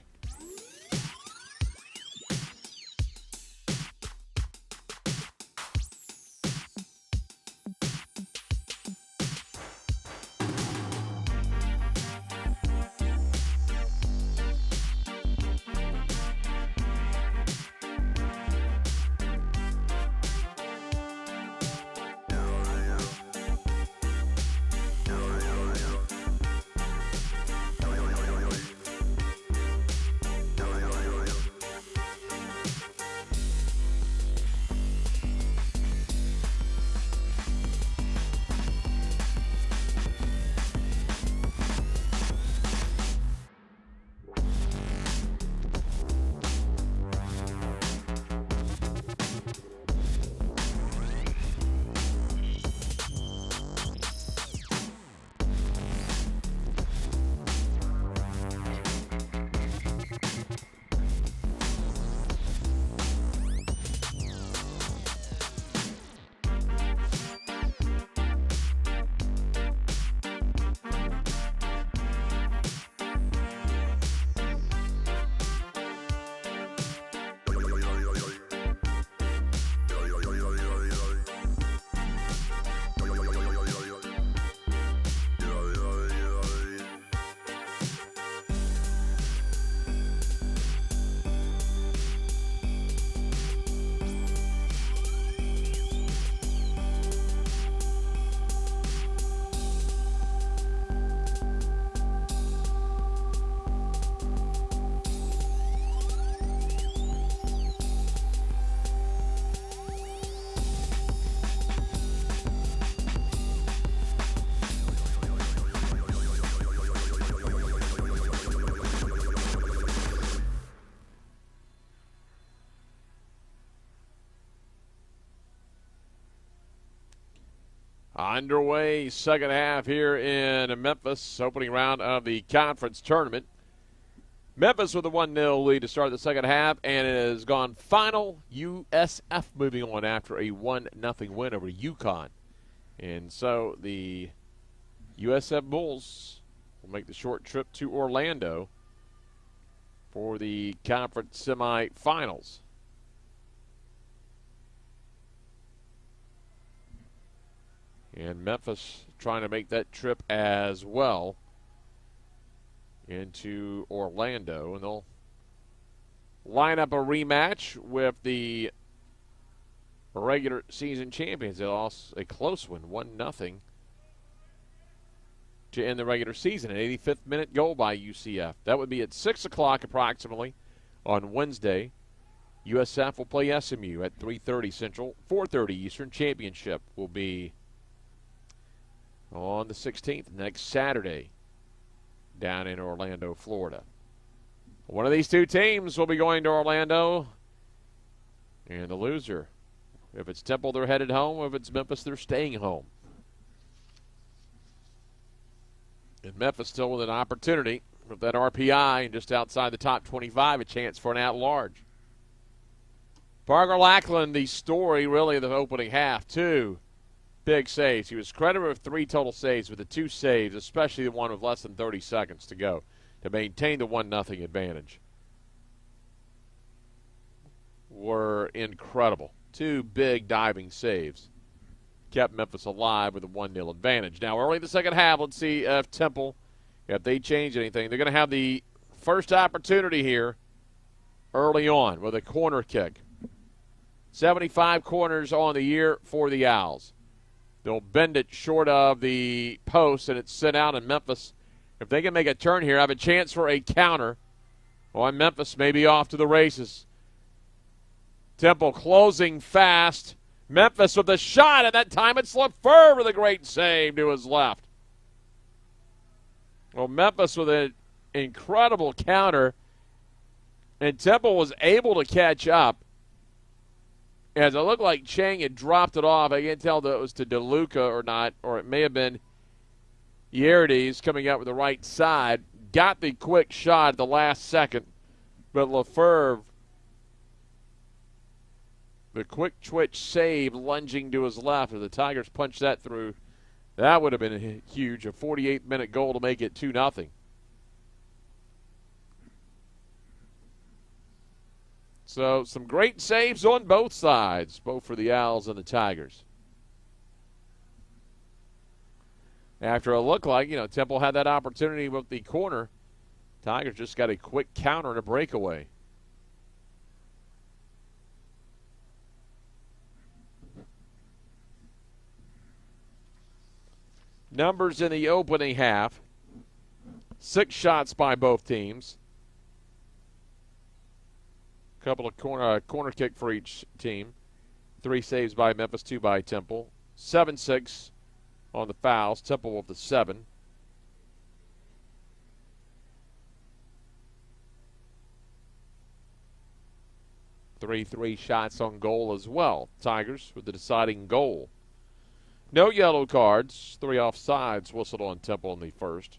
Underway, second half here in Memphis, opening round of the conference tournament. Memphis with a 1-0 lead to start the second half, and it has gone final. USF moving on after a 1-0 win over UConn. And so the USF Bulls will make the short trip to Orlando for the conference semifinals. And Memphis trying to make that trip as well into Orlando. And they'll line up a rematch with the regular season champions. They lost a close one, 1-0, to end the regular season. An 85th minute goal by UCF. That would be at 6 o'clock approximately on Wednesday. USF will play SMU at 3:30 Central, 4:30 Eastern. Championship will be on the 16th, next Saturday, down in Orlando, Florida. One of these two teams will be going to Orlando, and the loser, if it's Temple, they're headed home. If it's Memphis, they're staying home. And Memphis still with an opportunity with that RPI and just outside the top 25, a chance for an at-large. Parker Lackland, the story really of the opening half, too. Big saves. He was credited with 3 total saves, with the 2 saves, especially the one with less than 30 seconds to go, to maintain the 1-0 advantage, were incredible. 2 big diving saves kept Memphis alive with a 1-0 advantage. Now, early in the second half, let's see if Temple, if they change anything. They're going to have the first opportunity here early on with a corner kick. 75 corners on the year for the Owls. They'll bend it short of the post, and it's sent out in Memphis. If they can make a turn here, have a chance for a counter. Well, Memphis may be off to the races. Temple closing fast. Memphis with a shot, and that time it's LaFleur with a great save to his left. Well, Memphis with an incredible counter, and Temple was able to catch up. As it looked like Chang had dropped it off. I can't tell if it was to DeLuca or not, or it may have been Yerdes coming out with the right side. Got the quick shot at the last second, but LaFleur, the quick twitch save, lunging to his left. If the Tigers punched that through, that would have been huge. A 48-minute goal to make it 2-0. So some great saves on both sides, both for the Owls and the Tigers. After it looked like, Temple had that opportunity with the corner, Tigers just got a quick counter and a breakaway. Numbers in the opening half. 6 shots by both teams. Couple of corner kick for each team. 3 saves by Memphis, 2 by Temple. 7-6 on the fouls. Temple with the 7. Three shots on goal as well. Tigers with the deciding goal. No yellow cards. 3 offsides whistled on Temple in the first.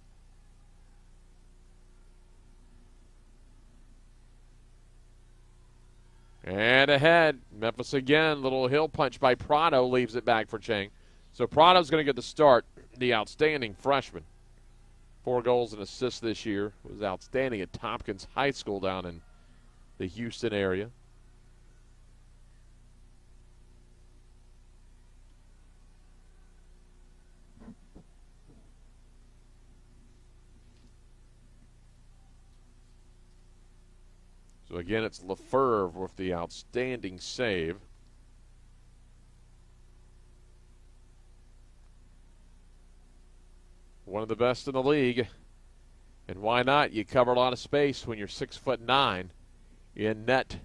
And ahead, Memphis again. Little heel punch by Prado leaves it back for Chang. So Prado's going to get the start, the outstanding freshman. 4 goals and assists this year. Was outstanding at Tompkins High School down in the Houston area. So again, it's LaFleur with the outstanding save. One of the best in the league. And why not? You cover a lot of space when you're 6'9" in net.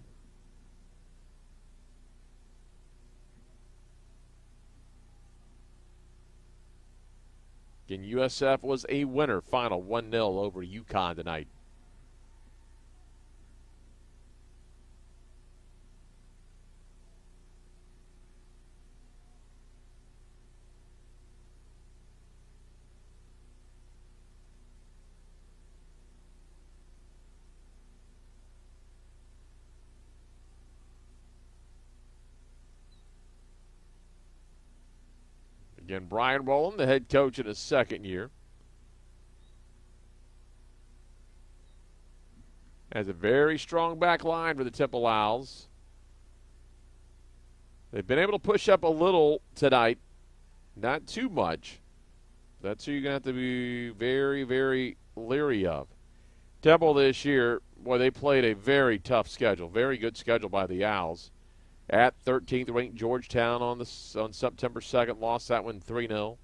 Again, USF was a winner. Final 1-0 over UConn tonight. Again, Brian Rowland, the head coach in his second year. Has a very strong back line for the Temple Owls. They've been able to push up a little tonight. Not too much. That's who you're going to have to be very, very leery of. Temple this year, boy, they played a very tough schedule. Very good schedule by the Owls. At 13th ranked Georgetown on September 2nd, lost that one 3-0.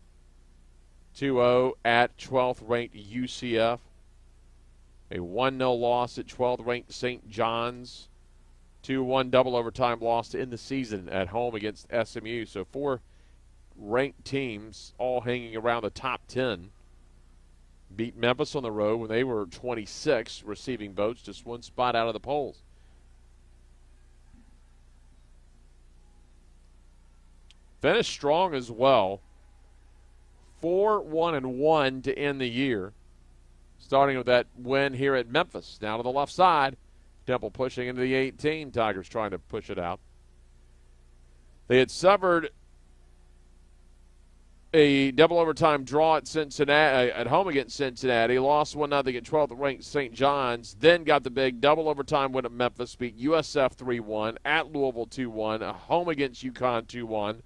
2-0 at 12th ranked UCF. A 1-0 loss at 12th ranked St. John's. 2-1 double overtime loss in the season at home against SMU. So 4 ranked teams all hanging around the top 10. Beat Memphis on the road when they were 26 receiving votes, just 1 spot out of the polls. Finished strong as well. 4-1-1 to end the year. Starting with that win here at Memphis. Now to the left side. Temple pushing into the 18. Tigers trying to push it out. They had suffered a double overtime draw at Cincinnati, at home against Cincinnati. Lost 1-0 at 12th ranked St. John's. Then got the big double overtime win at Memphis. Beat USF 3-1. At Louisville 2-1. Home against UConn 2-1.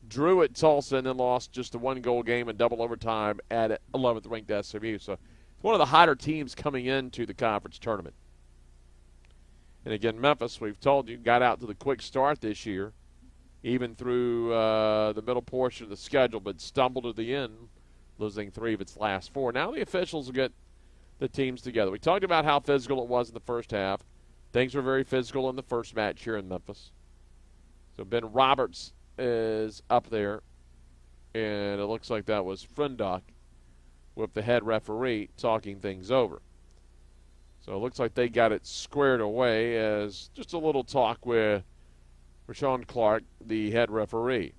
Drew at Tulsa and then lost just a 1-goal game in double overtime at 11th ranked SMU. So it's one of the hotter teams coming into the conference tournament. And again, Memphis, we've told you, got out to the quick start this year. even through the middle portion of the schedule, but stumbled at the end, losing 3 of its last 4. Now the officials will get the teams together. We talked about how physical it was in the first half. Things were very physical in the first match here in Memphis. So Ben Roberts is up there, and it looks like that was Frendock with the head referee talking things over. So it looks like they got it squared away as just a little talk with Rashawn Clark, the head referee.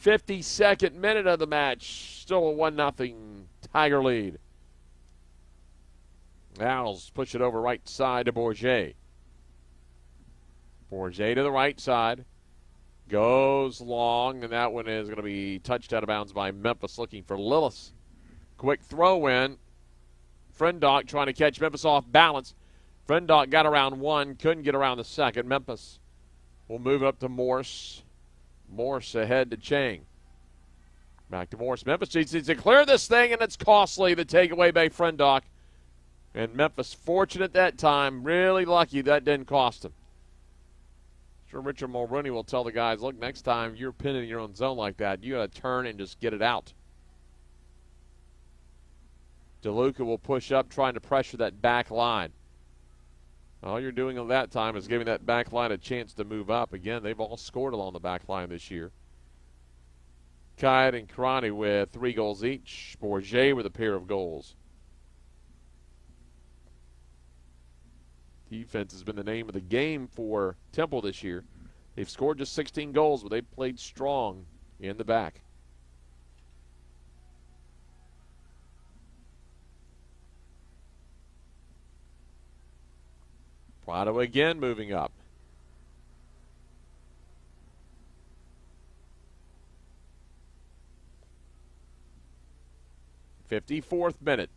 52nd minute of the match, still a 1-0 Tiger lead. Owls push it over right side to Bourget. Bourget to the right side. Goes long, and that one is going to be touched out of bounds by Memphis, looking for Lillis. Quick throw in. Frendock trying to catch Memphis off balance. Frendock got around one, couldn't get around the second. Memphis will move up to Morse. Morse ahead to Chang. Back to Morse. Memphis needs to clear this thing, and it's costly. The takeaway by Frendock. And Memphis fortunate that time. Really lucky that didn't cost him. Sure, Richard Mulrooney will tell the guys, look, next time you're pinning your own zone like that, you got to turn and just get it out. DeLuca will push up, trying to pressure that back line. All you're doing at that time is giving that back line a chance to move up. Again, they've all scored along the back line this year. Kite and Karani with 3 goals each. Bourget with a pair of goals. Defense has been the name of the game for Temple this year. They've scored just 16 goals, but they've played strong in the back. Prado again moving up. '54th minute.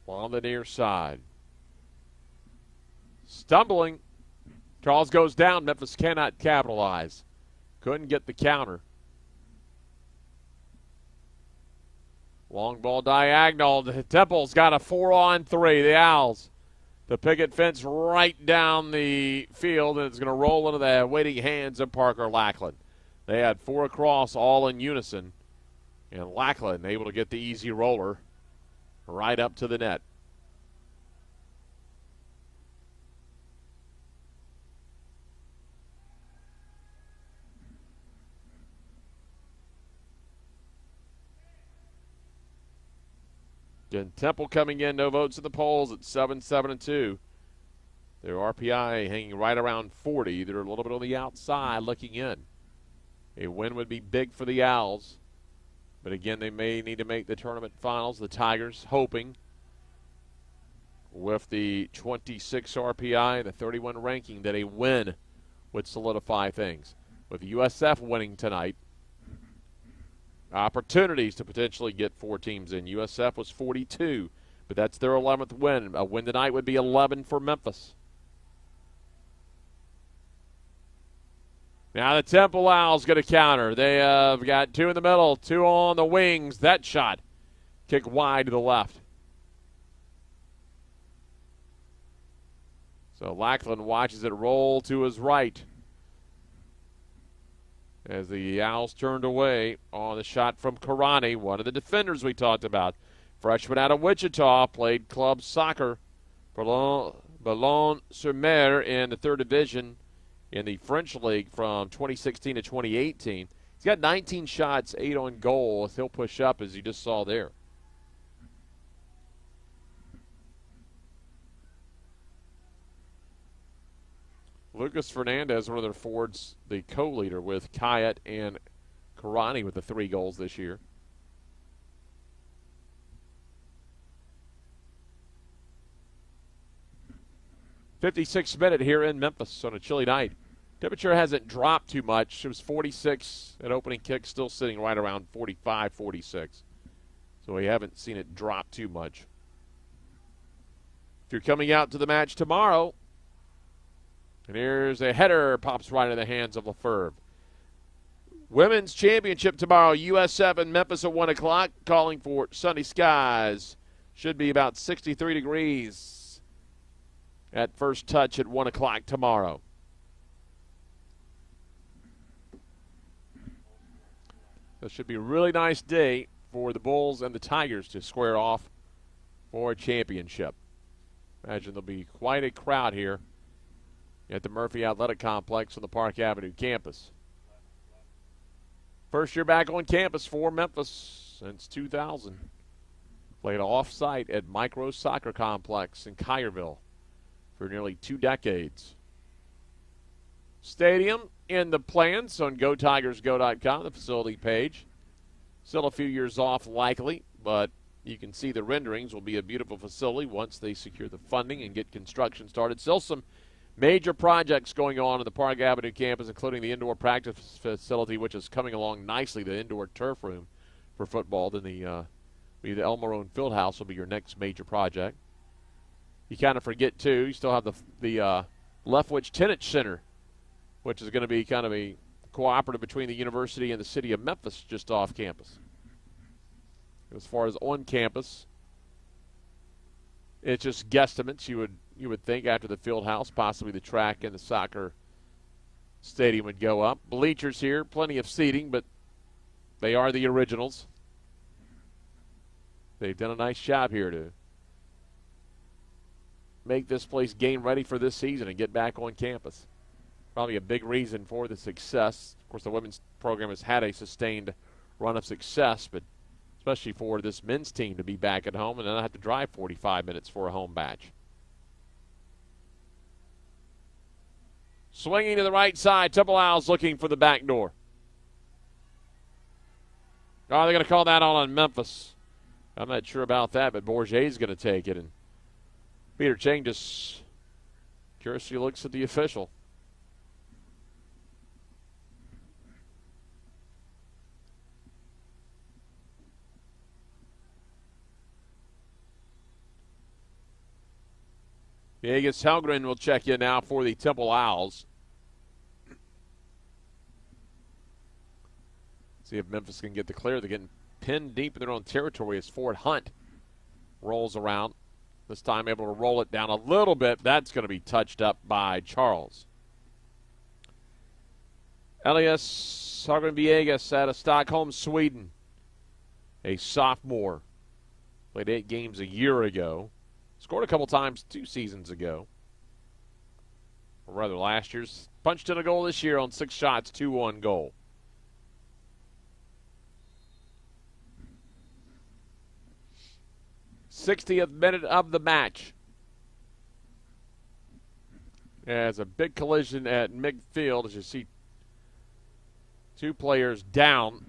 On the near side. Stumbling. Charles goes down. Memphis cannot capitalize. Couldn't get the counter. Long ball diagonal. Temple's got a 4-on-3. The Owls. The picket fence right down the field, and it's going to roll into the waiting hands of Parker Lackland. They had 4 across, all in unison. And Lackland able to get the easy roller right up to the net. Again, Temple coming in, no votes in the polls at 7-7-2. Their RPI hanging right around 40. They're a little bit on the outside looking in. A win would be big for the Owls. But again, they may need to make the tournament finals. The Tigers hoping with the 26 RPI and the 31 ranking that a win would solidify things. With USF winning tonight, opportunities to potentially get 4 teams in. USF was 42, but that's their 11th win. A win tonight would be 11 for Memphis. Now the Temple Owls get a counter. They have got 2 in the middle, 2 on the wings. That shot kicked wide to the left. So Lackland watches it roll to his right as the Owls turned away on the shot from Karani, one of the defenders we talked about. Freshman out of Wichita, played club soccer for Boulogne-sur-Mer in the 3rd division in the French League from 2016 to 2018. He's got 19 shots, 8 on goal. He'll push up, as you just saw there. Lucas Fernandez, one of their forwards, the co-leader with Kayat and Karani with the 3 goals this year. '56th minute here in Memphis on a chilly night. Temperature hasn't dropped too much. It was 46 at opening kick, still sitting right around 45, 46. So we haven't seen it drop too much. If you're coming out to the match tomorrow, and here's a header, pops right in the hands of Lefebvre. Women's Championship tomorrow, USF and Memphis at 1 o'clock, calling for sunny skies. Should be about 63 degrees at First Touch at 1 o'clock tomorrow. This should be a really nice day for the Bulls and the Tigers to square off for a championship. Imagine there'll be quite a crowd here at the Murphy Athletic Complex on the Park Avenue campus. First year back on campus for Memphis since 2000. Played off-site at Micro Soccer Complex in Collierville for nearly 2 decades. Stadium in the plans on GoTigersGo.com, the facility page. Still a few years off likely, but you can see the renderings will be a beautiful facility once they secure the funding and get construction started. Still some major projects going on in the Park Avenue campus, including the indoor practice facility, which is coming along nicely, the indoor turf room for football. Then the El Marone Fieldhouse will be your next major project. You kind of forget, too, you still have the Leftwich Tennis Center, which is going to be kind of a cooperative between the university and the city of Memphis just off campus. As far as on campus, it's just guesstimates. You would think after the field house, possibly the track and the soccer stadium would go up. Bleachers here, plenty of seating, but they are the originals. They've done a nice job here to make this place game ready for this season and get back on campus. Probably a big reason for the success. Of course, the women's program has had a sustained run of success, but especially for this men's team to be back at home and not have to drive 45 minutes for a home match. Swinging to the right side, Temple Owls looking for the back door. Oh, they're going to call that on Memphis. I'm not sure about that, but Bourget's going to take it. And Peter Chang just curiously looks at the official. Vegas Helgren will check in now for the Temple Owls. See if Memphis can get the clear. They're getting pinned deep in their own territory as Ford Hunt rolls around. This time able to roll it down a little bit. That's going to be touched up by Charles. Elias Helgren Villegas out of Stockholm, Sweden. A sophomore. Played 8 games a year ago. Scored a couple times 2 seasons ago. Or rather, last year's. Punched in a goal this year on 6 shots, 2-1 goal. '60th minute of the match. As a big collision at midfield, as you see 2 players down.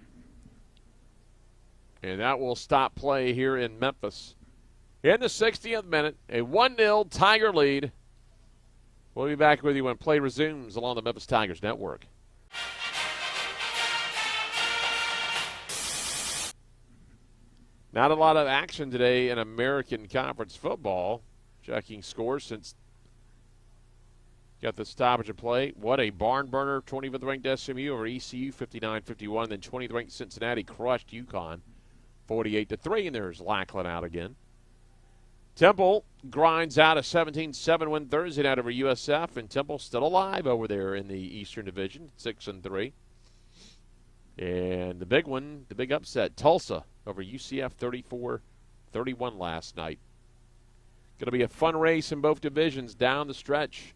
And that will stop play here in Memphis. In the 60th minute, a 1-0 Tiger lead. We'll be back with you when play resumes along the Memphis Tigers Network. Not a lot of action today in American Conference football. Checking scores since got the stoppage of play. What a barn burner. 25th ranked SMU over ECU 59-51. Then 20th ranked Cincinnati crushed UConn 48-3. And there's Lackland out again. Temple grinds out a 17-7 win Thursday night over USF, and Temple still alive over there in the Eastern Division, 6-3. And the big one, the big upset, Tulsa over UCF 34-31 last night. Going to be a fun race in both divisions down the stretch.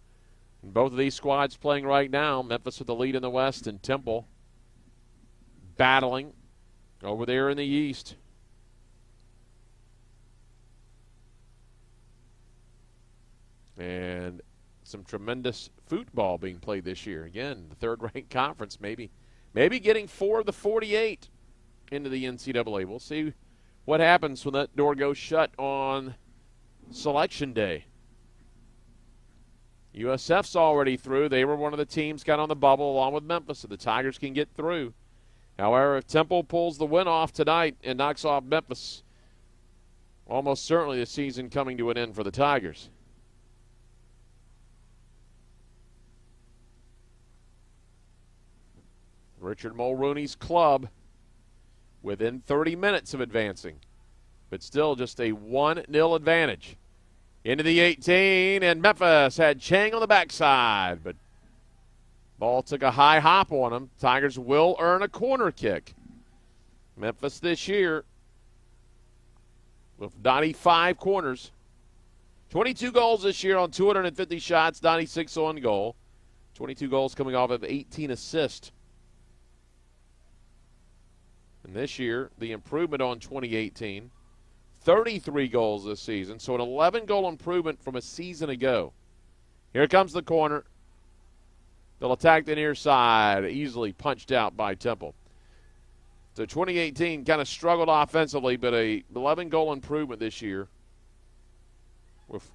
And both of these squads playing right now, Memphis with the lead in the West and Temple battling over there in the East. And some tremendous football being played this year. Again, the third-ranked conference, maybe getting 4 of the 48 into the NCAA. We'll see what happens when that door goes shut on Selection Day. USF's already through. They were one of the teams got on the bubble along with Memphis, so the Tigers can get through. However, if Temple pulls the win off tonight and knocks off Memphis, almost certainly the season coming to an end for the Tigers. Richard Mulrooney's club within 30 minutes of advancing, but still just a 1-0 advantage Into the 18, and Memphis had Chang on the backside, but ball took a high hop on him. Tigers will earn a corner kick. Memphis this year with 95 corners. 22 goals this year on 250 shots, 96 on goal. 22 goals coming off of 18 assists. And this year, the improvement on 2018, 33 goals this season, so an 11-goal improvement from a season ago. Here comes the corner. They'll attack the near side, easily punched out by Temple. So 2018 kind of struggled offensively, but a 11-goal improvement this year with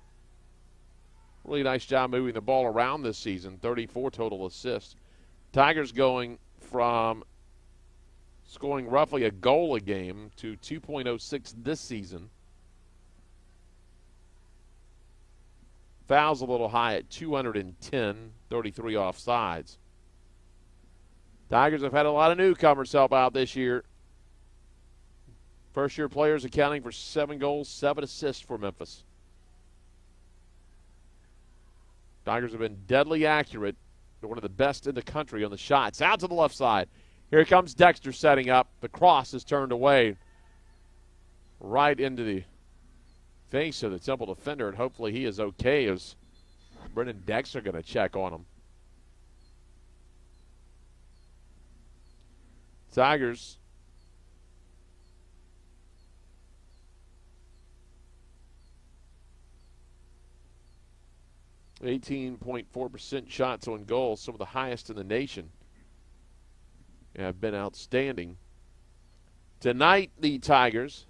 really nice job moving the ball around this season, 34 total assists. Tigers going from scoring roughly a goal a game to 2.06 this season. Fouls a little high at 210, 33 offsides. Tigers have had a lot of newcomers help out this year. First-year players accounting for 7 goals, 7 assists for Memphis. Tigers have been deadly accurate. They're one of the best in the country on the shots. Out to the left side. Here comes Dexter setting up. The cross is turned away right into the face of the Temple defender, and hopefully he is okay as Brendan Dexter going to check on him. Tigers .4% shots on goal, some of the highest in the nation. Have been outstanding. Tonight, the Tigers,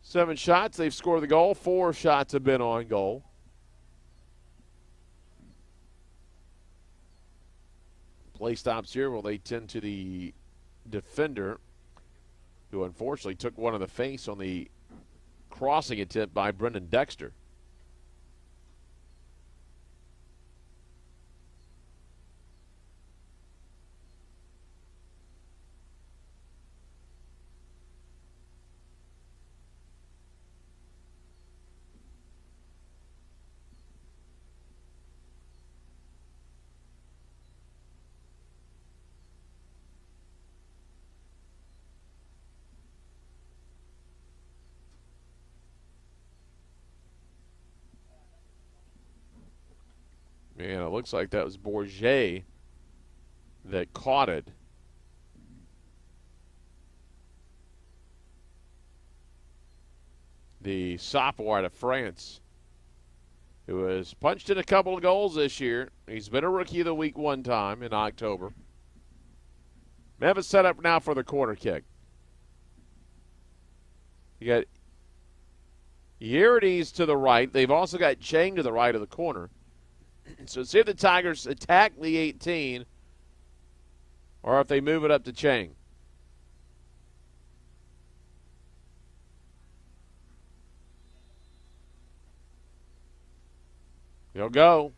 7 shots, they've scored the goal. 4 shots have been on goal. Play stops here. Well, they tend to the defender, who unfortunately took one in the face on the crossing attempt by Brendan Dexter. Man, it looks like that was Bourget that caught it. The sophomore out of France, who has punched in a couple of goals this year. He's been a Rookie of the Week one time in October. Memphis set up now for the corner kick. You got Yerides to the right. They've also got Chang to the right of the corner. So see if the Tigers attack the 18 or if they move it up to Chang. He'll go.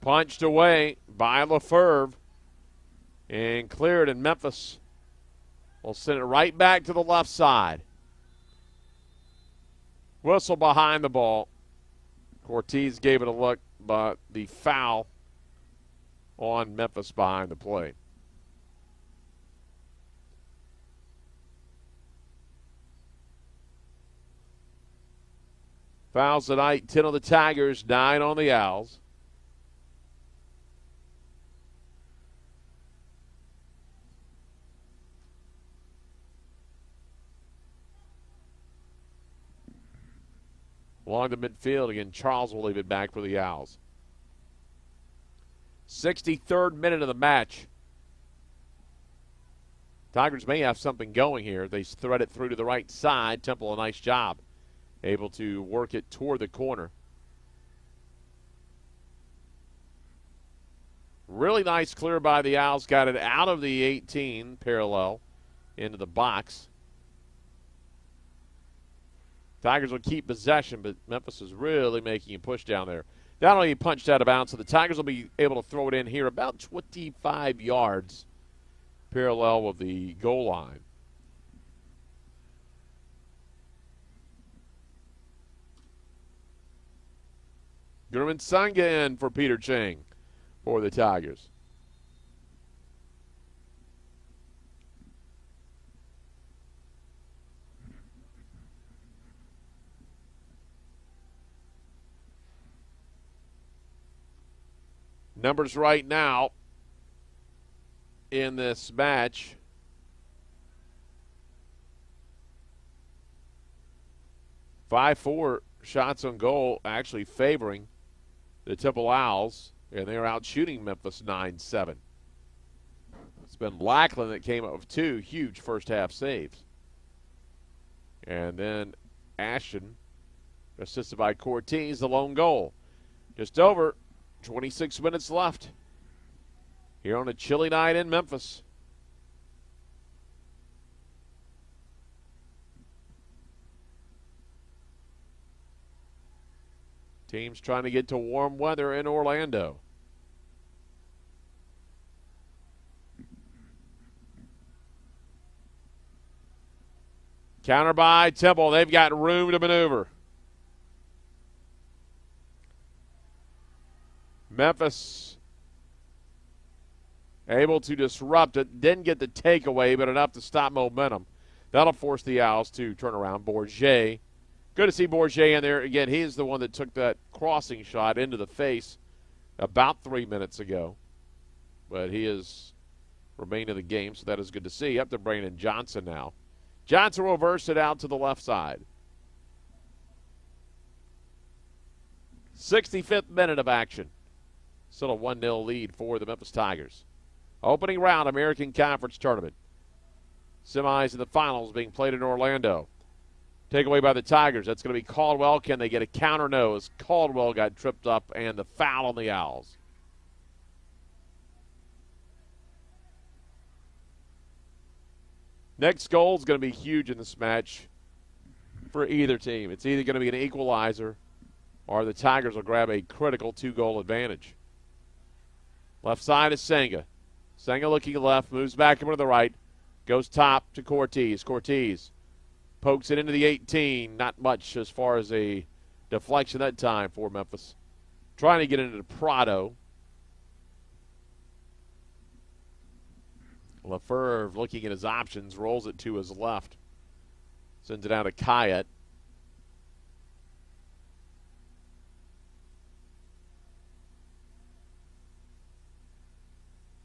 Punched away by LaFerve and cleared, and Memphis will send it right back to the left side. Whistle behind the ball. Cortez gave it a look, but the foul on Memphis behind the plate. Fouls tonight, 10 on the Tigers, 9 on the Owls. Along the midfield again, Charles will leave it back for the Owls. 63rd minute of the match. Tigers may have something going here. They thread it through to the right side. Temple, a nice job. Able to work it toward the corner. Really nice clear by the Owls. Got it out of the 18 parallel into the box. Tigers will keep possession, but Memphis is really making a push down there. Not only punched out of bounds, so the Tigers will be able to throw it in here about 25 yards parallel with the goal line. German Sanga in for Peter Chang for the Tigers. Numbers right now in this match. Five-4 shots on goal actually favoring the Temple Owls, and they're out shooting Memphis 9-7. It's been Lackland that came up with two huge first-half saves. And then Ashton, assisted by Cortez, the lone goal. Just over 26 minutes left here on a chilly night in Memphis. Teams trying to get to warm weather in Orlando. Counter by Temple. They've got room to maneuver. Memphis able to disrupt it. Didn't get the takeaway, but enough to stop momentum. That'll force the Owls to turn around. Bourget. Good to see Bourget in there. Again, he is the one that took that crossing shot into the face about 3 minutes ago. But he has remained in the game, so that is good to see. Up to Brandon Johnson now. Johnson will reverse it out to the left side. 65th minute of action. Still a 1-0 lead for the Memphis Tigers. Opening round American Conference Tournament. Semis and the finals being played in Orlando. Takeaway by the Tigers. That's going to be Caldwell. Can they get a counter? No, as Caldwell got tripped up and the foul on the Owls. Next goal is going to be huge in this match for either team. It's either going to be an equalizer or the Tigers will grab a critical 2-goal advantage. Left side is Senga. Senga looking left, moves back over to the right, goes top to Cortez. Cortez pokes it into the 18. Not much as far as a deflection that time for Memphis. Trying to get into Prado. Lefebvre looking at his options, rolls it to his left. Sends it out to Kayet.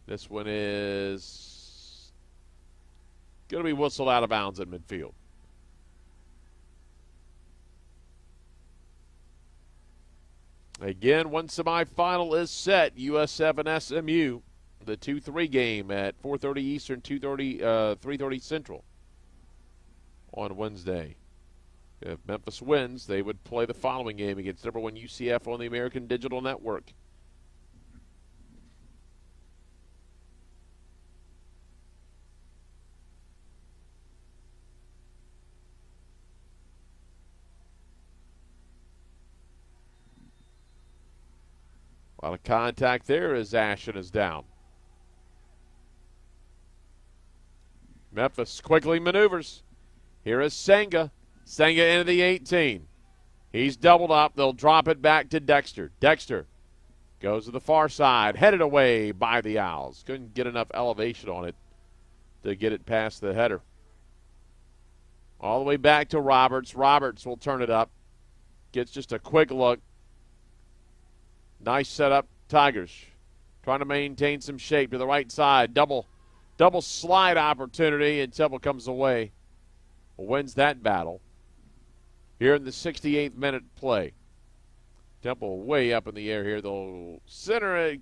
This one is going to be whistled out of bounds at midfield. Again, one semifinal is set. USF and SMU. The 2-3 game at 4:30 Eastern, 3:30 Central on Wednesday. If Memphis wins, they would play the following game against number 1 UCF on the American Digital Network. A lot of contact there as Ashton is down. Memphis quickly maneuvers. Here is Senga. Senga into the 18. He's doubled up. They'll drop it back to Dexter. Dexter goes to the far side, headed away by the Owls. Couldn't get enough elevation on it to get it past the header. All the way back to Roberts. Roberts will turn it up. Gets just a quick look. Nice setup, Tigers. Trying to maintain some shape to the right side. Double slide opportunity, and Temple comes away. Wins that battle. Here in the 68th minute play. Temple way up in the air here. They'll center it,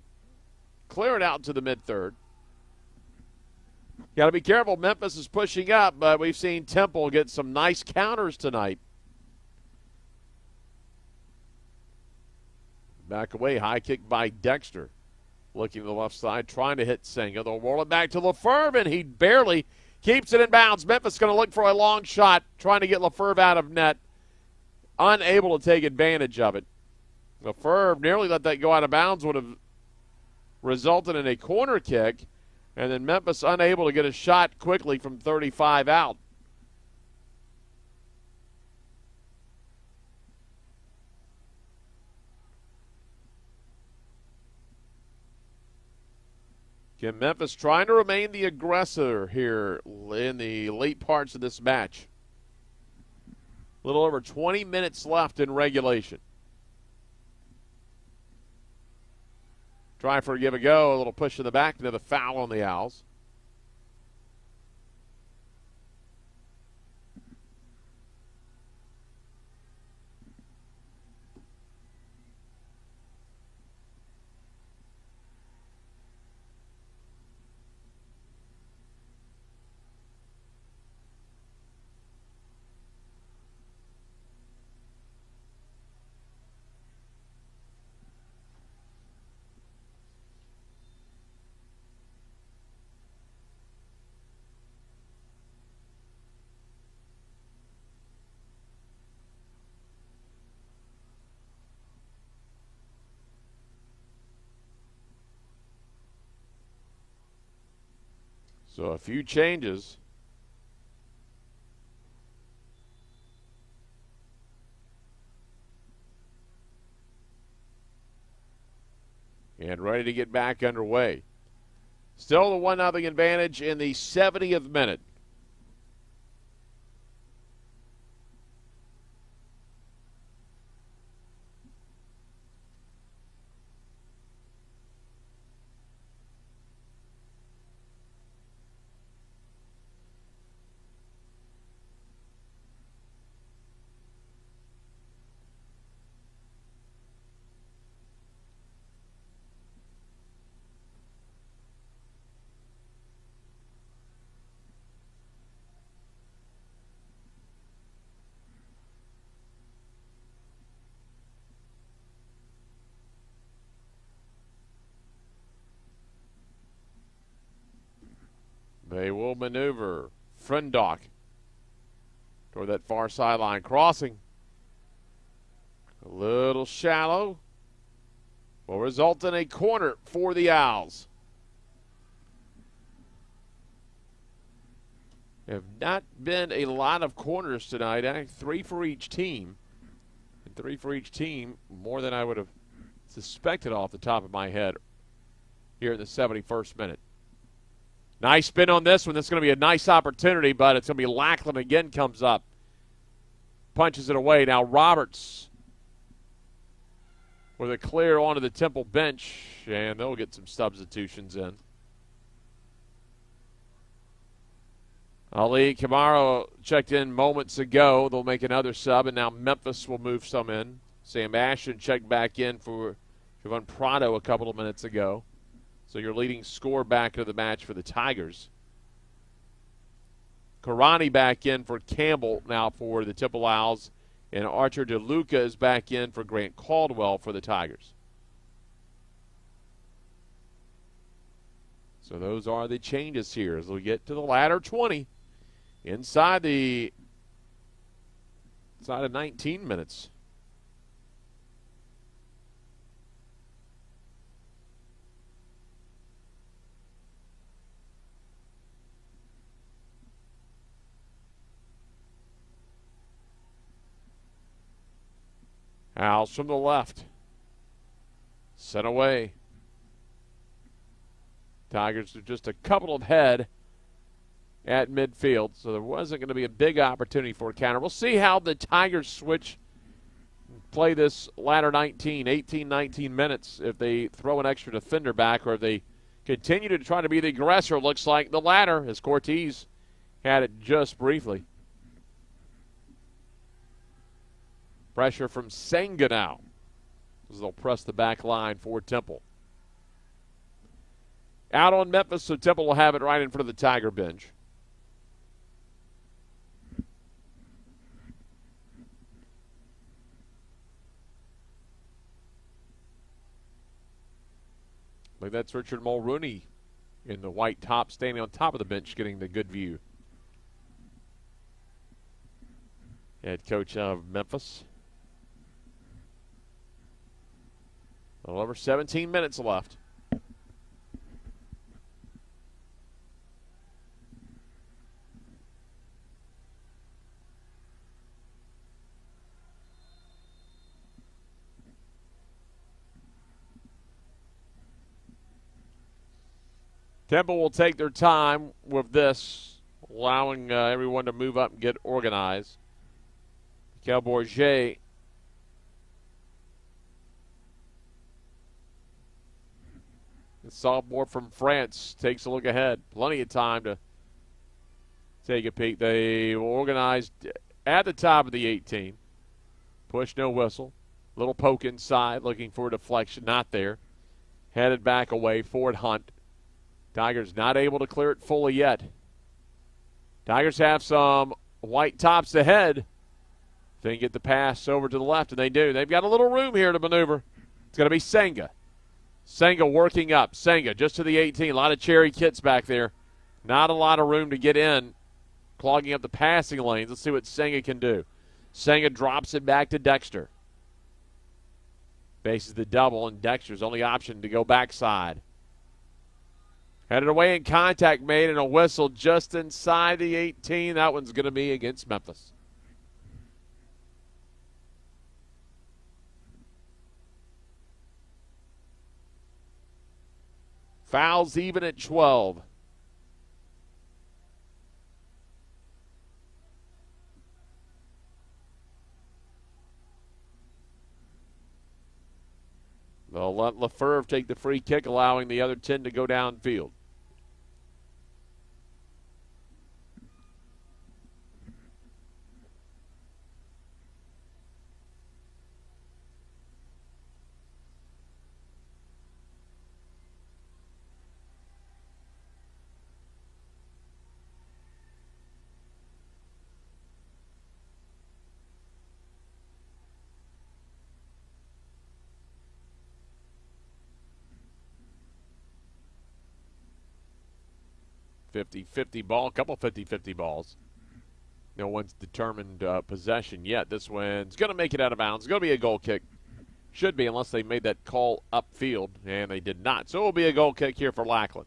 clear it out to the mid-third. Got to be careful. Memphis is pushing up, but we've seen Temple get some nice counters tonight. Back away, high kick by Dexter. Looking to the left side, trying to hit Senga. They'll roll it back to Lefebvre, and he barely keeps it in bounds. Memphis going to look for a long shot, trying to get Lefebvre out of net. Unable to take advantage of it. Lefebvre nearly let that go out of bounds, would have resulted in a corner kick, and then Memphis unable to get a shot quickly from 35 out. Again, Memphis trying to remain the aggressor here in the late parts of this match. A little over 20 minutes left in regulation. Try for a give a go, a little push in the back, another foul on the Owls. So a few changes. And ready to get back underway. Still the 1-0 advantage in the 70th minute. They will maneuver. Frendock toward that far sideline crossing. A little shallow. Will result in a corner for the Owls. Have not been a lot of corners tonight. I think 3 for each team. And 3 for each team, more than I would have suspected off the top of my head here in the 71st minute. Nice spin on this one. This is going to be a nice opportunity, but it's going to be Lackland again comes up. Punches it away. Now Roberts with a clear onto the Temple bench, and they'll get some substitutions in. Ali Camaro checked in moments ago. They'll make another sub, and now Memphis will move some in. Sam Ashton checked back in for Javon Prado a couple of minutes ago. So your leading scorer back into the match for the Tigers. Karani back in for Campbell now for the Temple Owls. And Archer DeLuca is back in for Grant Caldwell for the Tigers. So those are the changes here as we get to the latter 20. Inside of 19 minutes. Owls from the left. Sent away. Tigers are just a couple of head at midfield, so there wasn't going to be a big opportunity for a counter. We'll see how the Tigers switch, play this latter 18, 19 minutes, if they throw an extra defender back or if they continue to try to be the aggressor. Looks like the latter, as Cortez had it just briefly. Pressure from Senga now as they'll press the back line for Temple. Out on Memphis, so Temple will have it right in front of the Tiger bench. Like that's Richard Mulrooney in the white top, standing on top of the bench, getting the good view. Head coach of Memphis. A little over 17 minutes left. Temple will take their time with this, allowing everyone to move up and get organized. Cal Bourget the sophomore from France takes a look ahead. Plenty of time to take a peek. They organized at the top of the 18. Push, no whistle. Little poke inside, looking for a deflection. Not there. Headed back away. Ford Hunt. Tigers not able to clear it fully yet. Tigers have some white tops ahead. They get the pass over to the left, and they do. They've got a little room here to maneuver. It's going to be Senga. Senga working up. Senga just to the 18. A lot of cherry kits back there. Not a lot of room to get in. Clogging up the passing lanes. Let's see what Senga can do. Senga drops it back to Dexter. Bases the double, and Dexter's only option to go backside. Headed away and contact made, and a whistle just inside the 18. That one's going to be against Memphis. Fouls even at 12. They'll let Lefebvre take the free kick, allowing the other 10 to go downfield. .50-50 ball, a couple 50-50 balls. No one's determined possession yet. This one's going to make it out of bounds. It's going to be a goal kick. Should be, unless they made that call upfield, and they did not. So it will be a goal kick here for Lackland.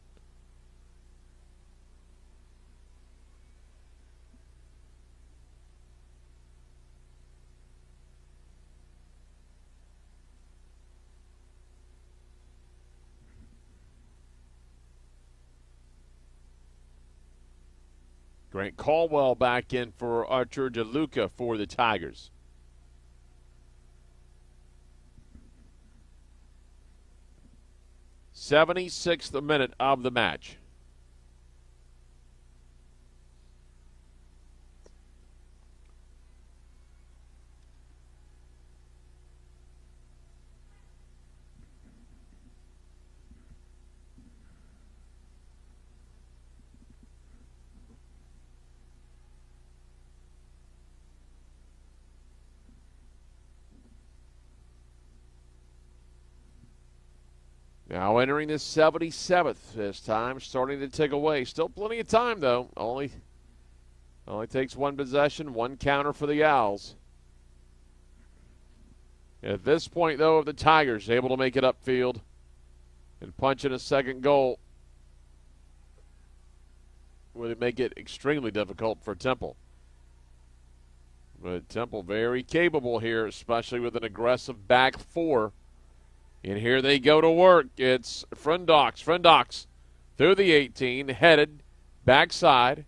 Grant Caldwell back in for Artur DeLuca for the Tigers. '76th minute of the match. Now entering the 77th this time, starting to tick away. Still plenty of time, though. Only takes one possession, one counter for the Owls. At this point, though, if the Tigers able to make it upfield and punch in a second goal, would make it extremely difficult for Temple. But Temple very capable here, especially with an aggressive back four. And here they go to work. It's Friendox. Friendox through the 18, headed backside.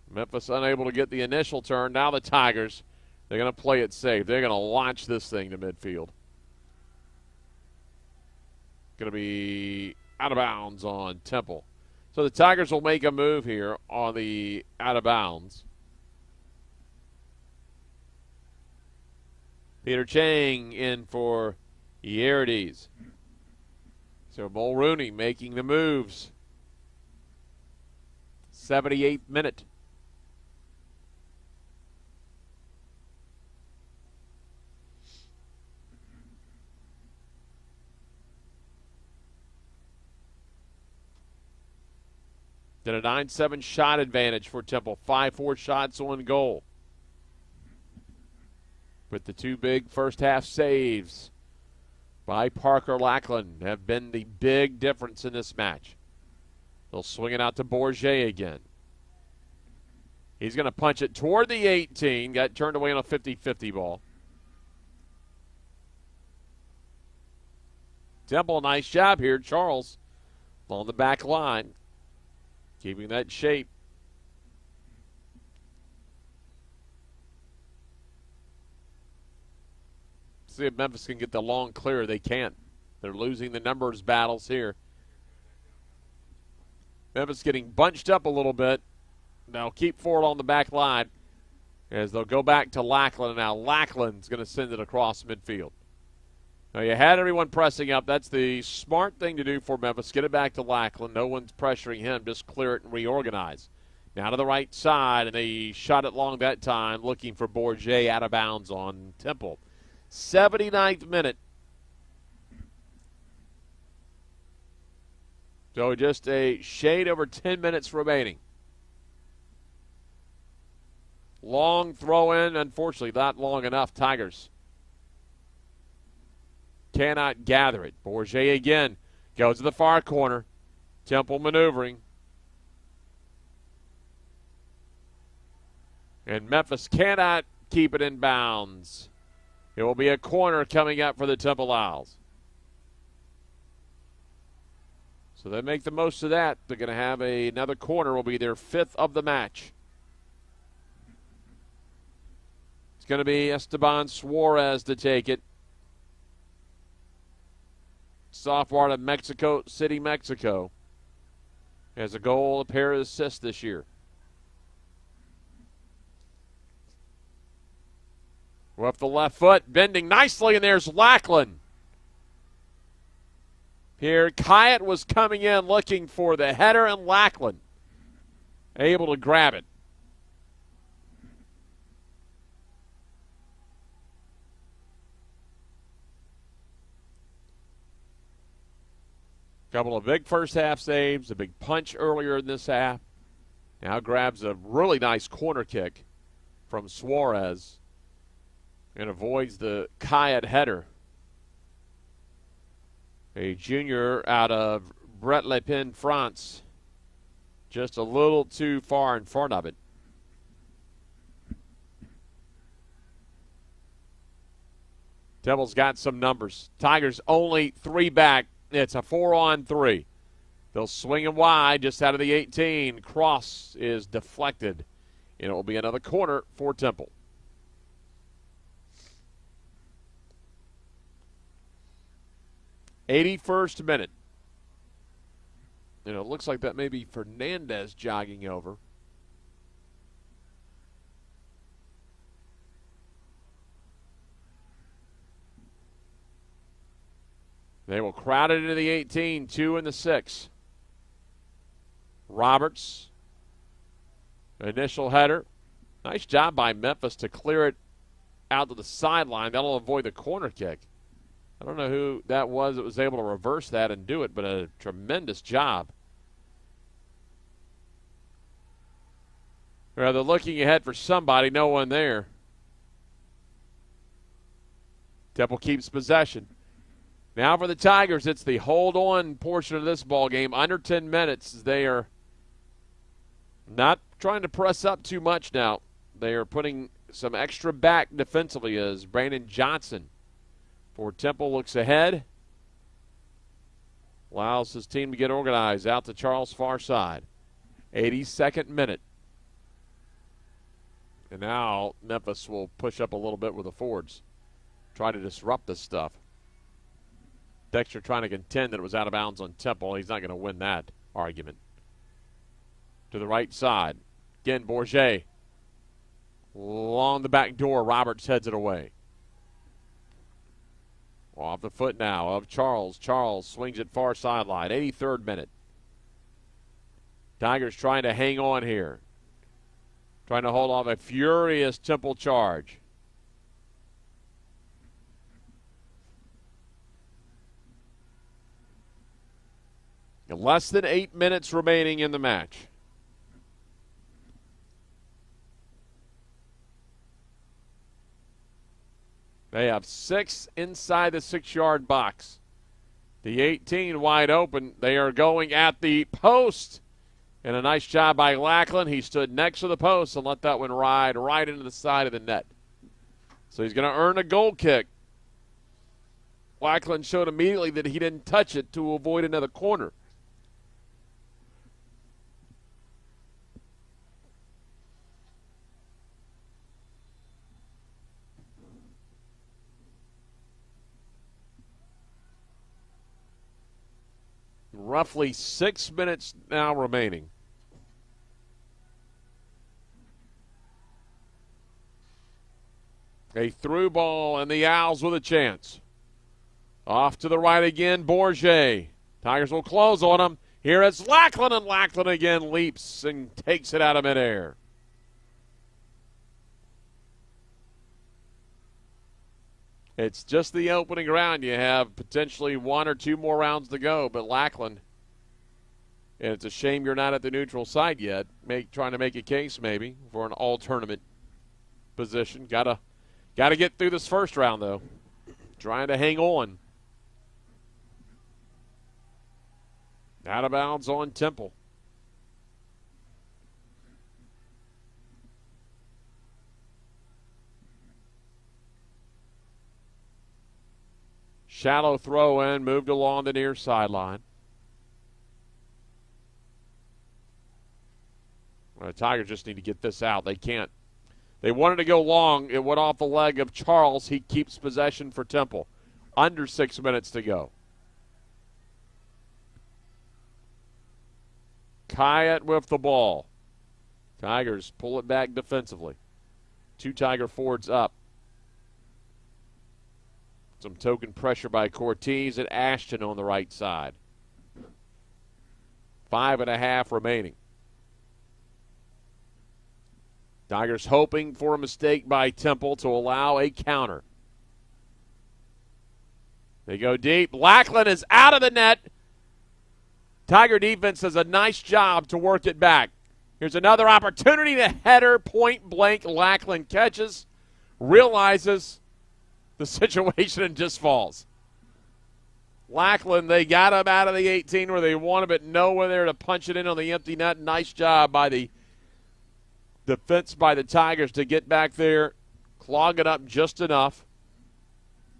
Memphis unable to get the initial turn. Now the Tigers, they're going to play it safe. They're going to launch this thing to midfield. Going to be out of bounds on Temple. So the Tigers will make a move here on the out of bounds. Peter Chang in for Yerdes. So Mulrooney making the moves. 78th minute. Then a 9-7 shot advantage for Temple. 5-4 shots on goal. With the two big first half saves by Parker Lackland have been the big difference in this match. They'll swing it out to Bourget again. He's going to punch it toward the 18. Got turned away on a 50-50 ball. Temple, nice job here. Charles on the back line, keeping that shape. See if Memphis can get the long clear. They can't. They're losing the numbers battles here. Memphis getting bunched up a little bit. They'll keep forward on the back line as they'll go back to Lackland. Now Lackland's going to send it across midfield. Now you had everyone pressing up. That's the smart thing to do for Memphis. Get it back to Lackland. No one's pressuring him. Just clear it and reorganize. Now to the right side, and they shot it long that time, looking for Bourget out of bounds on Temple. 79th minute. So just a shade over 10 minutes remaining. Long throw in, unfortunately, not long enough. Tigers cannot gather it. Bourget again goes to the far corner. Temple maneuvering. And Memphis cannot keep it in bounds. It will be a corner coming up for the Temple Owls. So they make the most of that. They're going to have another corner. Will be their 5th of the match. It's going to be Esteban Suarez to take it. Sophomore out of Mexico City, Mexico. Has a goal, a pair of assists this year. Off the left foot, bending nicely, and there's Lackland. Here, Kyatt was coming in looking for the header, and Lackland able to grab it. Couple of big first half saves, a big punch earlier in this half. Now grabs a really nice corner kick from Suarez and avoids the Kyatt header. A junior out of Bret-le-Pen, France. Just a little too far in front of it. Temple's got some numbers. Tigers only 3 back. It's a 4-on-3. They'll swing it wide just out of the 18. Cross is deflected, and it will be another corner for Temple. '81st minute. You know, it looks like that may be Fernandez jogging over. They will crowd it into the 18, 2 in the 6. Roberts, initial header. Nice job by Memphis to clear it out to the sideline. That'll avoid the corner kick. I don't know who that was that was able to reverse that and do it, but a tremendous job. They're looking ahead for somebody, no one there. Temple keeps possession. Now for the Tigers, it's the hold-on portion of this ball game. Under 10 minutes, they are not trying to press up too much now. They are putting some extra back defensively as Brandon Johnson for Temple looks ahead. Allows his team to get organized out to Charles' far side. 82nd minute. And now Memphis will push up a little bit with the forwards. Try to disrupt this stuff. Dexter trying to contend that it was out of bounds on Temple. He's not going to win that argument. To the right side. Again, Bourget. Along the back door, Roberts heads it away. Off the foot now of Charles. Charles swings it far sideline. 83rd minute. Tigers trying to hang on here. Trying to hold off a furious Temple charge. Less than 8 minutes remaining in the match. They have 6 inside the 6-yard box. The 18 wide open. They are going at the post. And a nice job by Lackland. He stood next to the post and let that one ride right into the side of the net. So he's going to earn a goal kick. Lackland showed immediately that he didn't touch it to avoid another corner. Roughly 6 minutes now remaining. A through ball, and the Owls with a chance. Off to the right again, Bourget. Tigers will close on him. Here it's Lackland, and Lackland again leaps and takes it out of midair. It's just the opening round. You have potentially 1 or 2 more rounds to go, but Lackland, and it's a shame you're not at the neutral site yet, trying to make a case maybe for an all-tournament position. Gotta get through this first round, though. Trying to hang on. Out of bounds on Temple. Shallow throw in, moved along the near sideline. Well, the Tigers just need to get this out. They can't. They wanted to go long. It went off the leg of Charles. He keeps possession for Temple. Under 6 minutes to go. Kyatt with the ball. Tigers pull it back defensively. 2 Tiger forwards up. Some token pressure by Cortez and Ashton on the right side. 5.5 remaining. Tigers hoping for a mistake by Temple to allow a counter. They go deep. Lackland is out of the net. Tiger defense does a nice job to work it back. Here's another opportunity to header, point blank. Lackland catches, realizes the situation, and just falls. Lackland, they got him out of the 18 where they want him, but nowhere there to punch it in on the empty net. Nice job by the defense by the Tigers to get back there, clog it up just enough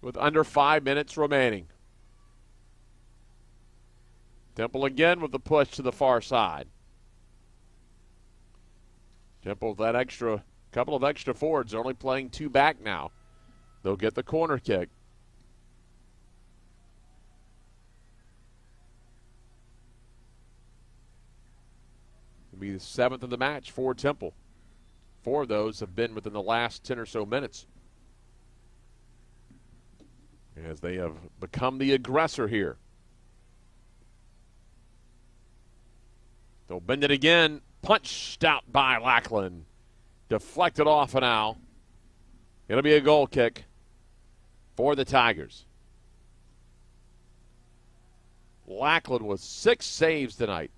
with under 5 minutes remaining. Temple again with the push to the far side. Temple with that couple of extra forwards. They're only playing 2 back now. They'll get the corner kick. It'll be the 7th of the match for Temple. 4 of those have been within the last 10 or so minutes, as they have become the aggressor here. They'll bend it again. Punched out by Lackland. Deflected off an owl. It'll be a goal kick for the Tigers. Lackland with 6 saves tonight.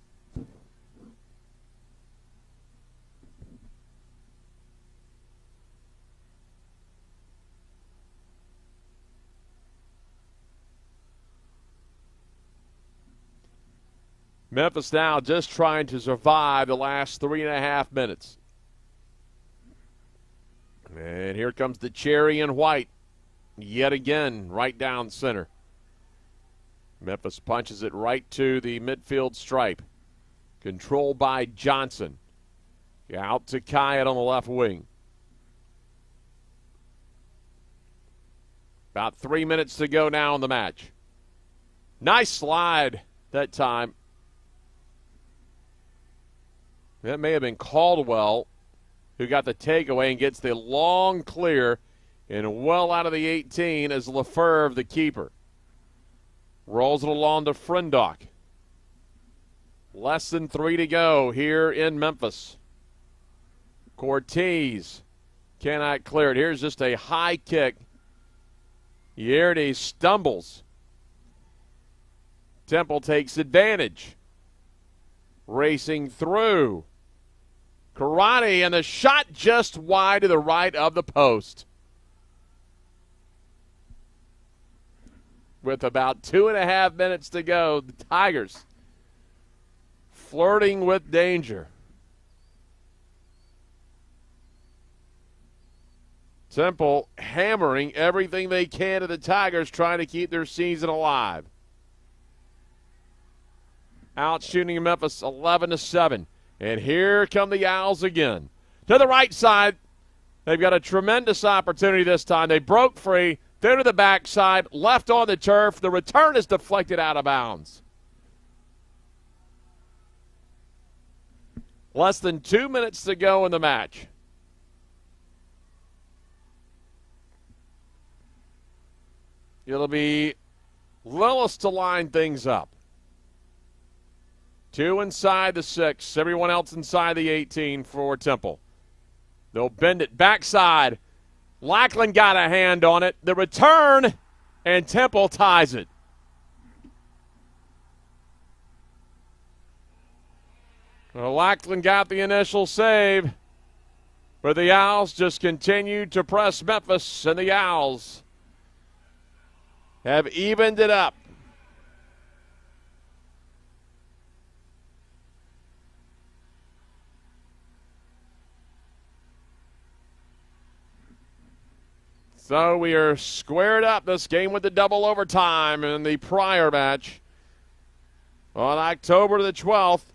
Memphis now just trying to survive the last 3.5 minutes. And here comes the cherry and white. Yet again, right down center. Memphis punches it right to the midfield stripe. Controlled by Johnson. Out to Kyatt on the left wing. About 3 minutes to go now in the match. Nice slide that time. That may have been Caldwell who got the takeaway and gets the long clear and well out of the 18 as Lefebvre, the keeper. Rolls it along to Frendock. Less than 3 to go here in Memphis. Cortez cannot clear it. Here's just a high kick. Yerde stumbles. Temple takes advantage. Racing through. Karate, and the shot just wide to the right of the post. With about 2.5 minutes to go, the Tigers flirting with danger. Temple hammering everything they can to the Tigers, trying to keep their season alive. Out shooting Memphis 11-7. And here come the Owls again. To the right side. They've got a tremendous opportunity this time. They broke free. They're to the backside. Left on the turf. The return is deflected out of bounds. Less than 2 minutes to go in the match. It'll be Lillis to line things up. 2 inside the 6. Everyone else inside the 18 for Temple. They'll bend it backside. Lackland got a hand on it. The return, and Temple ties it. Well, Lackland got the initial save, but the Owls just continued to press Memphis, and the Owls have evened it up. So we are squared up this game with the double overtime in the prior match on October the 12th.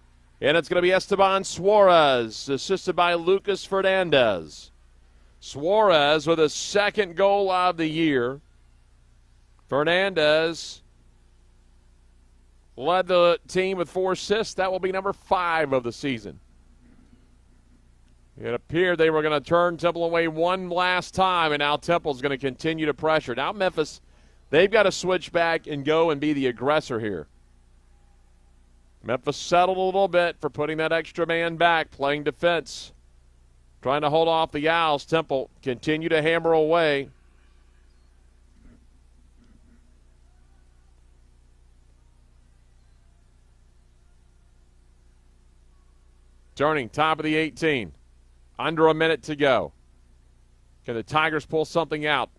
And it's going to be Esteban Suarez, assisted by Lucas Fernandez. Suarez with his second goal of the year. Fernandez led the team with 4 assists. That will be number 5 of the season. It appeared they were going to turn Temple away one last time, and now Temple's going to continue to pressure. Now Memphis, they've got to switch back and go and be the aggressor here. Memphis settled a little bit for putting that extra man back, playing defense, trying to hold off the Owls. Temple continue to hammer away. Turning, top of the 18. Under a minute to go. Can the Tigers pull something out?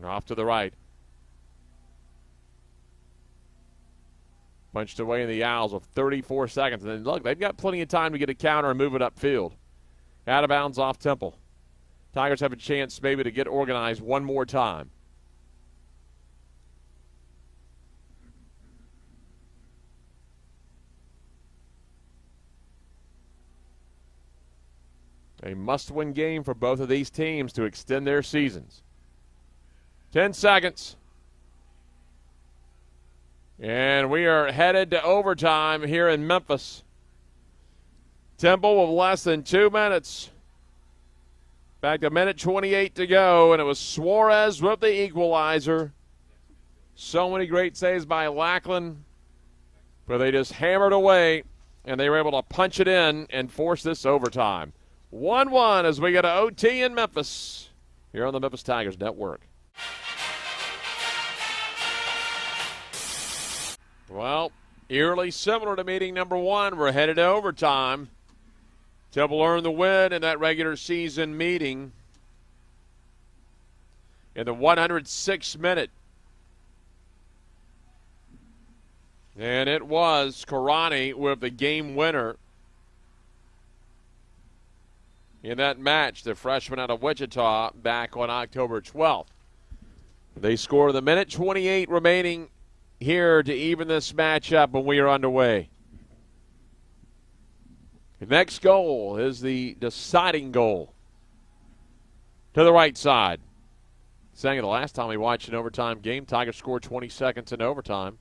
Off to the right. Punched away in the Owls with 34 seconds. And then look, they've got plenty of time to get a counter and move it upfield. Out of bounds off Temple. Tigers have a chance maybe to get organized one more time. A must-win game for both of these teams to extend their seasons. 10 seconds. And we are headed to overtime here in Memphis. Temple with less than 2 minutes. Back to minute 28 to go, and it was Suarez with the equalizer. So many great saves by Lackland, but they just hammered away, and they were able to punch it in and force this overtime. 1-1 as we get to OT in Memphis here on the Memphis Tigers Network. Well, eerily similar to meeting number 1. We're headed to overtime. Temple earned the win in that regular season meeting in the 106th minute. And it was Karani with the game winner in that match, the freshman out of Wichita, back on October 12th. They score the minute 28 remaining here to even this match up when we are underway. The next goal is the deciding goal. To the right side. Saying the last time we watched an overtime game, Tigers scored 20 seconds in overtime.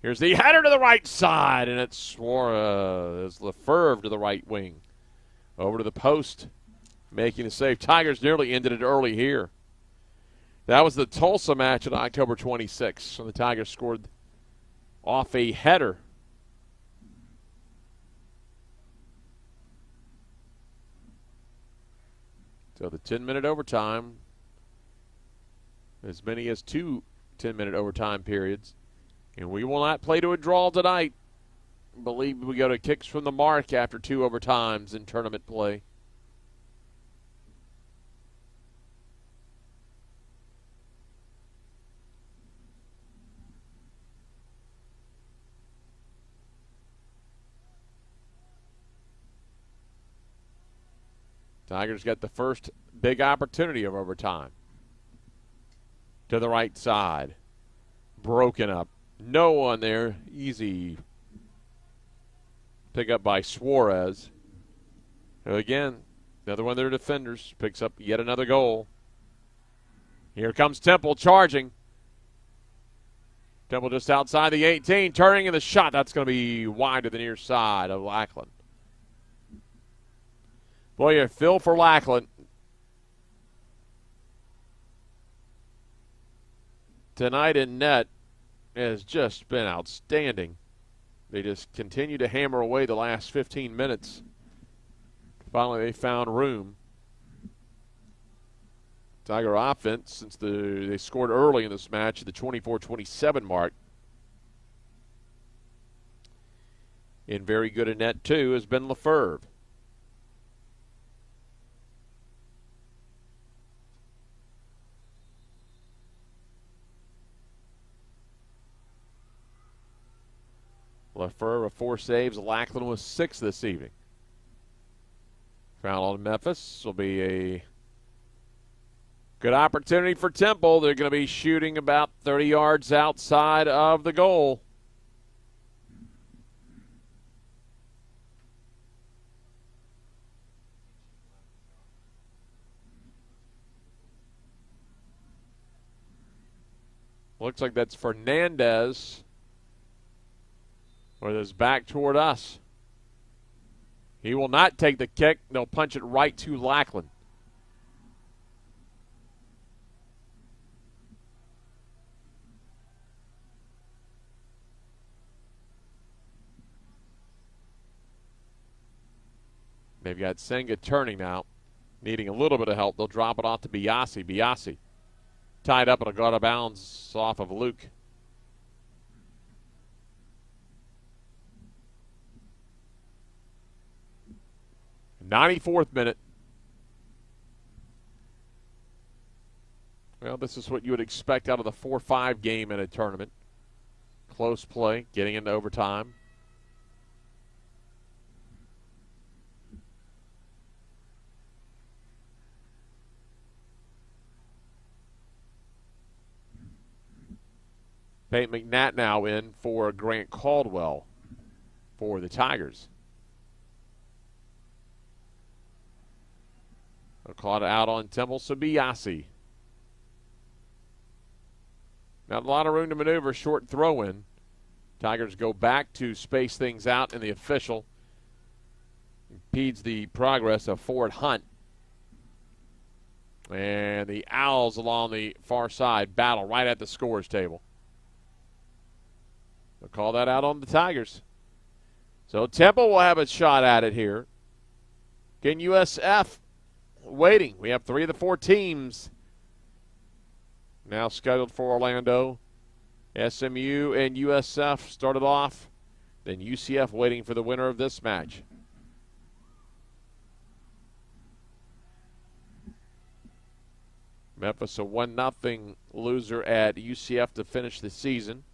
Here's the header to the right side, and it's Suarez Lefebvre to the right wing. Over to the post, making the save. Tigers nearly ended it early here. That was the Tulsa match on October 26th, when the Tigers scored off a header. So the 10-minute overtime, as many as 2 10-minute overtime periods. And we will not play to a draw tonight. I believe we go to kicks from the mark after 2 overtimes in tournament play. Tigers get the first big opportunity of overtime. To the right side. Broken up. No one there. Easy pick up by Suarez. Again, another one of their defenders picks up yet another goal. Here comes Temple charging. Temple just outside the 18, turning in the shot. That's going to be wide to the near side of Lackland. Boy, you feel for Lackland. Tonight in net has just been outstanding. They just continue to hammer away the last 15 minutes. Finally, they found room. Tiger offense, since they scored early in this match at the 24-27 mark. And very good in net, too, has been Lefebvre. Lefebvre with 4 saves. Lackland with 6 this evening. Foul on Memphis will be a good opportunity for Temple. They're going to be shooting about 30 yards outside of the goal. Looks like that's Fernandez with his back toward us. He will not take the kick. They'll punch it right to Lackland. They've got Senga turning now, needing a little bit of help. They'll drop it off to Biasi. Biasi tied up and it'll go out of bounds off of Luke. '94th minute. Well, this is what you would expect out of the 4-5 game in a tournament. Close play, getting into overtime. Peyton McNatt now in for Grant Caldwell for the Tigers. They'll call it out on Temple Sabiasi. Not a lot of room to maneuver, short throw in. Tigers go back to space things out, and the official impedes the progress of Ford Hunt. And the Owls along the far side battle right at the scores table. They'll call that out on the Tigers. So Temple will have a shot at it here. Again, USF waiting. We have 3 of the 4 teams now scheduled for Orlando. SMU and USF started off. Then UCF waiting for the winner of this match. Memphis a 1-0 loser at UCF to finish the season.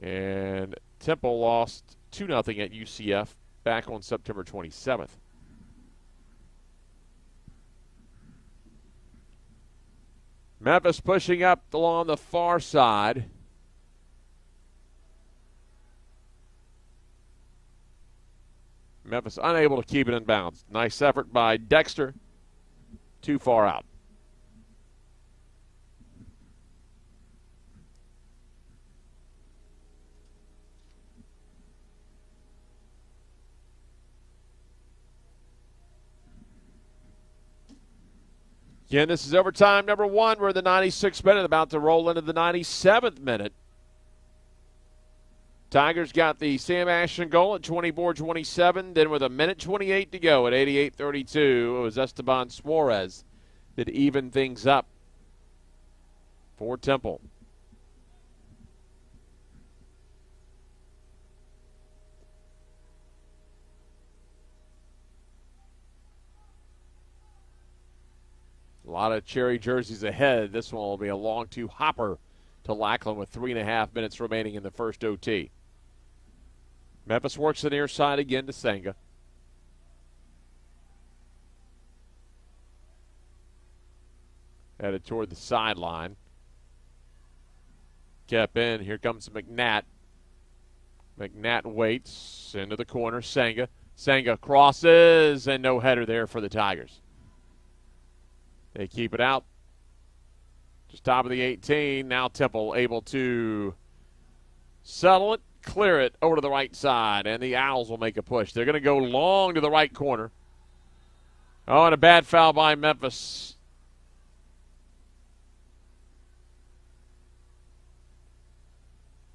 And Temple lost 2-0 at UCF back on September 27th. Memphis pushing up along the far side. Memphis unable to keep it in bounds. Nice effort by Dexter. Too far out. Again, this is overtime number 1. We're in the 96th minute, about to roll into the 97th minute. Tigers got the Sam Ashton goal at 24-27. Then with 1:28 to go at 88-32, it was Esteban Suarez that evened things up for Temple. A lot of cherry jerseys ahead. This one will be a long two-hopper to Lackland with 3.5 minutes remaining in the first OT. Memphis works the near side again to Senga. headed toward the sideline. Kept in. Here comes McNatt. McNatt waits into the corner. Senga. Senga crosses, and no header there for the Tigers. They keep it out. Just top of the 18. Now Temple able to settle it, clear it over to the right side, and the Owls will make a push. They're going to go long to the right corner. Oh, and a bad foul by Memphis.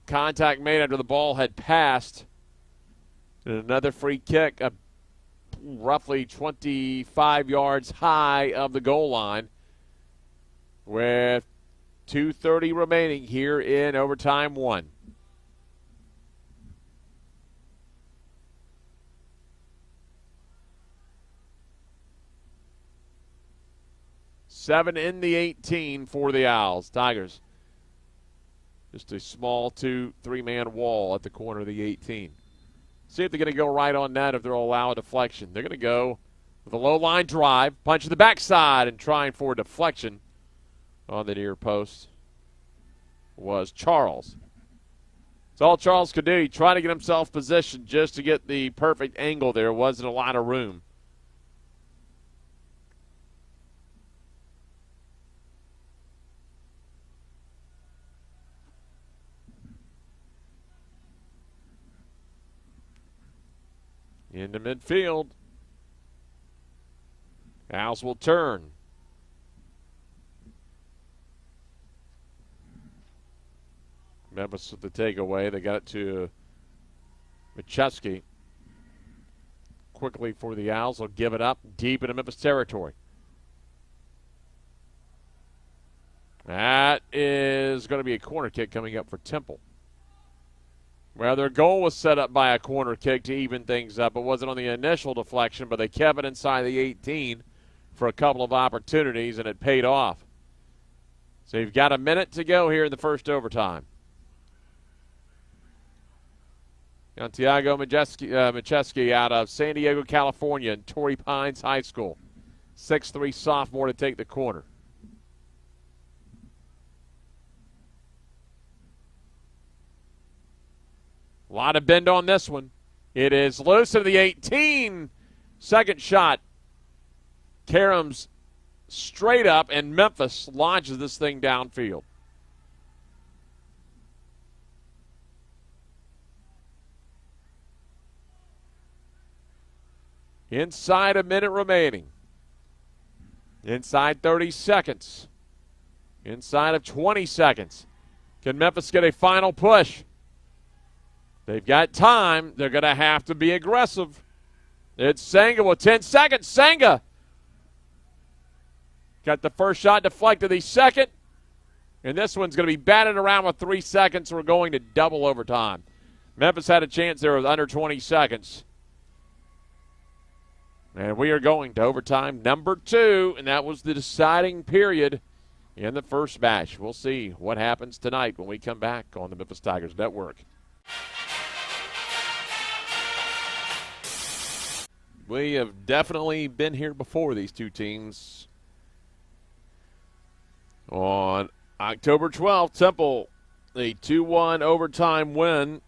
Contact made after the ball had passed. And another free kick, roughly 25 yards high of the goal line, with 2:30 remaining here in overtime one. Seven in the 18 for the Owls. Tigers, just a small 2-3-man wall at the corner of the 18. See if they're going to go right on net, if they'll allow a deflection. They're going to go with a low-line drive, punch to the backside, and trying for a deflection on the near post was Charles. That's all Charles could do. He tried to get himself positioned just to get the perfect angle there. Wasn't a lot of room. Into midfield. Owls will turn. Memphis with the takeaway. They got it to Machewski. Quickly for the Owls. They'll give it up deep into Memphis territory. That is going to be a corner kick coming up for Temple. Well, their goal was set up by a corner kick to even things up. It wasn't on the initial deflection, but they kept it inside the 18 for a couple of opportunities, and it paid off. So you've got a minute to go here in the first overtime. Santiago Machewski out of San Diego, California, and Torrey Pines High School. 6'3" sophomore to take the corner. A lot of bend on this one. It is loose to the 18. Second shot. Karam's straight up, and Memphis launches this thing downfield. Inside a minute remaining. Inside 30 seconds. Inside of 20 seconds. Can Memphis get a final push? They've got time. They're going to have to be aggressive. It's Senga with 10 seconds. Senga got the first shot deflected. The second. And this one's going to be batted around with 3 seconds. We're going to double overtime. Memphis had a chance there with under 20 seconds. And we are going to overtime number 2. And that was the deciding period in the first match. We'll see what happens tonight when we come back on the Memphis Tigers Network. We have definitely been here before, these two teams. On October 12th, Temple, a 2-1 overtime win.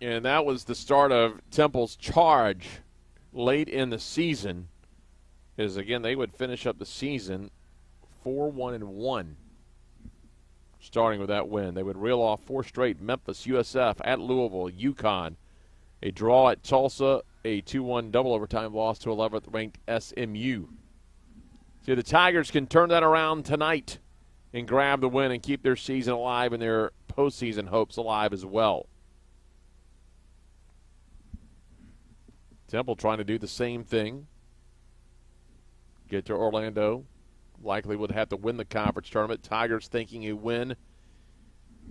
And that was the start of Temple's charge late in the season. As again, they would finish up the season 4-1-1. Starting with that win, they would reel off 4 straight: Memphis, USF, at Louisville, UConn, a draw at Tulsa, a 2-1 double overtime loss to 11th ranked SMU. See, the Tigers can turn that around tonight and grab the win and keep their season alive and their postseason hopes alive as well. Temple trying to do the same thing. Get to Orlando. Likely would have to win the conference tournament. Tigers thinking a win.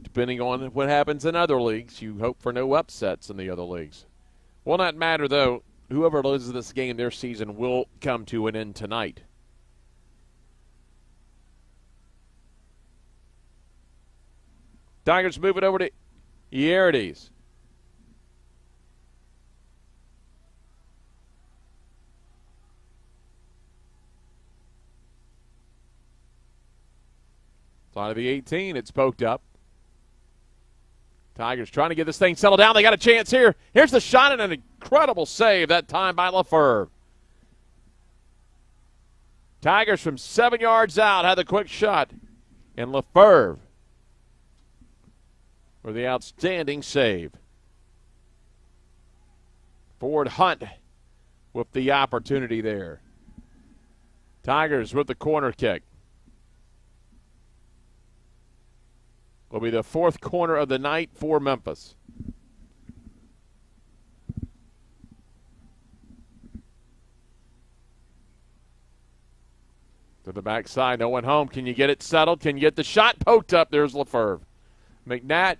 Depending on what happens in other leagues, you hope for no upsets in the other leagues. Will not matter, though. Whoever loses this game, their season will come to an end tonight. Tigers move it over to Ierides. Side of the 18, it's poked up. Tigers trying to get this thing settled down. They got a chance here. Here's the shot and an incredible save that time by LaFleur. Tigers from 7 yards out had the quick shot. And LaFleur for the outstanding save. Ford Hunt with the opportunity there. Tigers with the corner kick. Will be the fourth corner of the night for Memphis. To the backside, no one home. Can you get it settled? Can you get the shot poked up? There's LaFleur. McNatt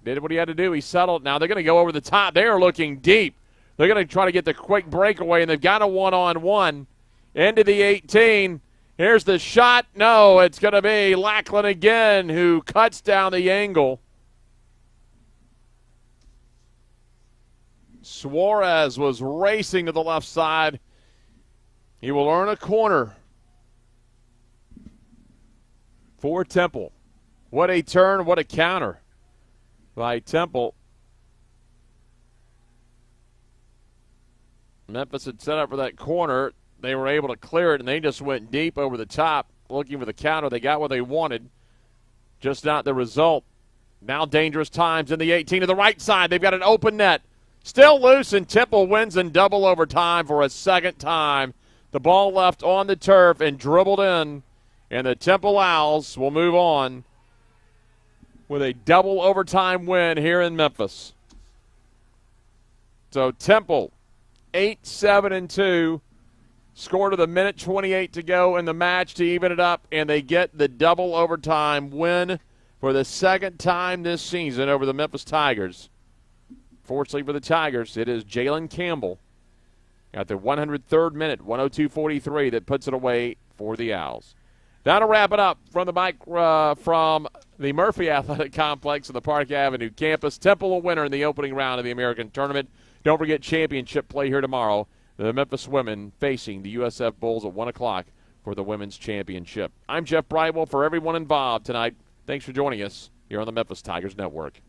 did what he had to do. He settled. Now they're going to go over the top. They are looking deep. They're going to try to get the quick breakaway, and they've got a one-on-one into the 18. Here's the shot. No, it's going to be Lackland again who cuts down the angle. Suarez was racing to the left side. He will earn a corner for Temple. What a turn, what a counter by Temple. Memphis had set up for that corner. They were able to clear it, and they just went deep over the top looking for the counter. They got what they wanted, just not the result. Now dangerous times in the 18 to the right side. They've got an open net. Still loose, and Temple wins in double overtime for a second time. The ball left on the turf and dribbled in, and the Temple Owls will move on with a double overtime win here in Memphis. So Temple, 8-7-2. Scored with a minute 28 to go in the match to even it up, and they get the double overtime win for the second time this season over the Memphis Tigers. Fortunately for the Tigers, it is Jalen Campbell at the 103rd minute, 102-43, that puts it away for the Owls. That'll wrap it up from the mic from the Murphy Athletic Complex of the Park Avenue campus. Temple a winner in the opening round of the American Tournament. Don't forget championship play here tomorrow. The Memphis women facing the USF Bulls at 1 o'clock for the women's championship. I'm Jeff Brightwell for everyone involved tonight. Thanks for joining us here on the Memphis Tigers Network.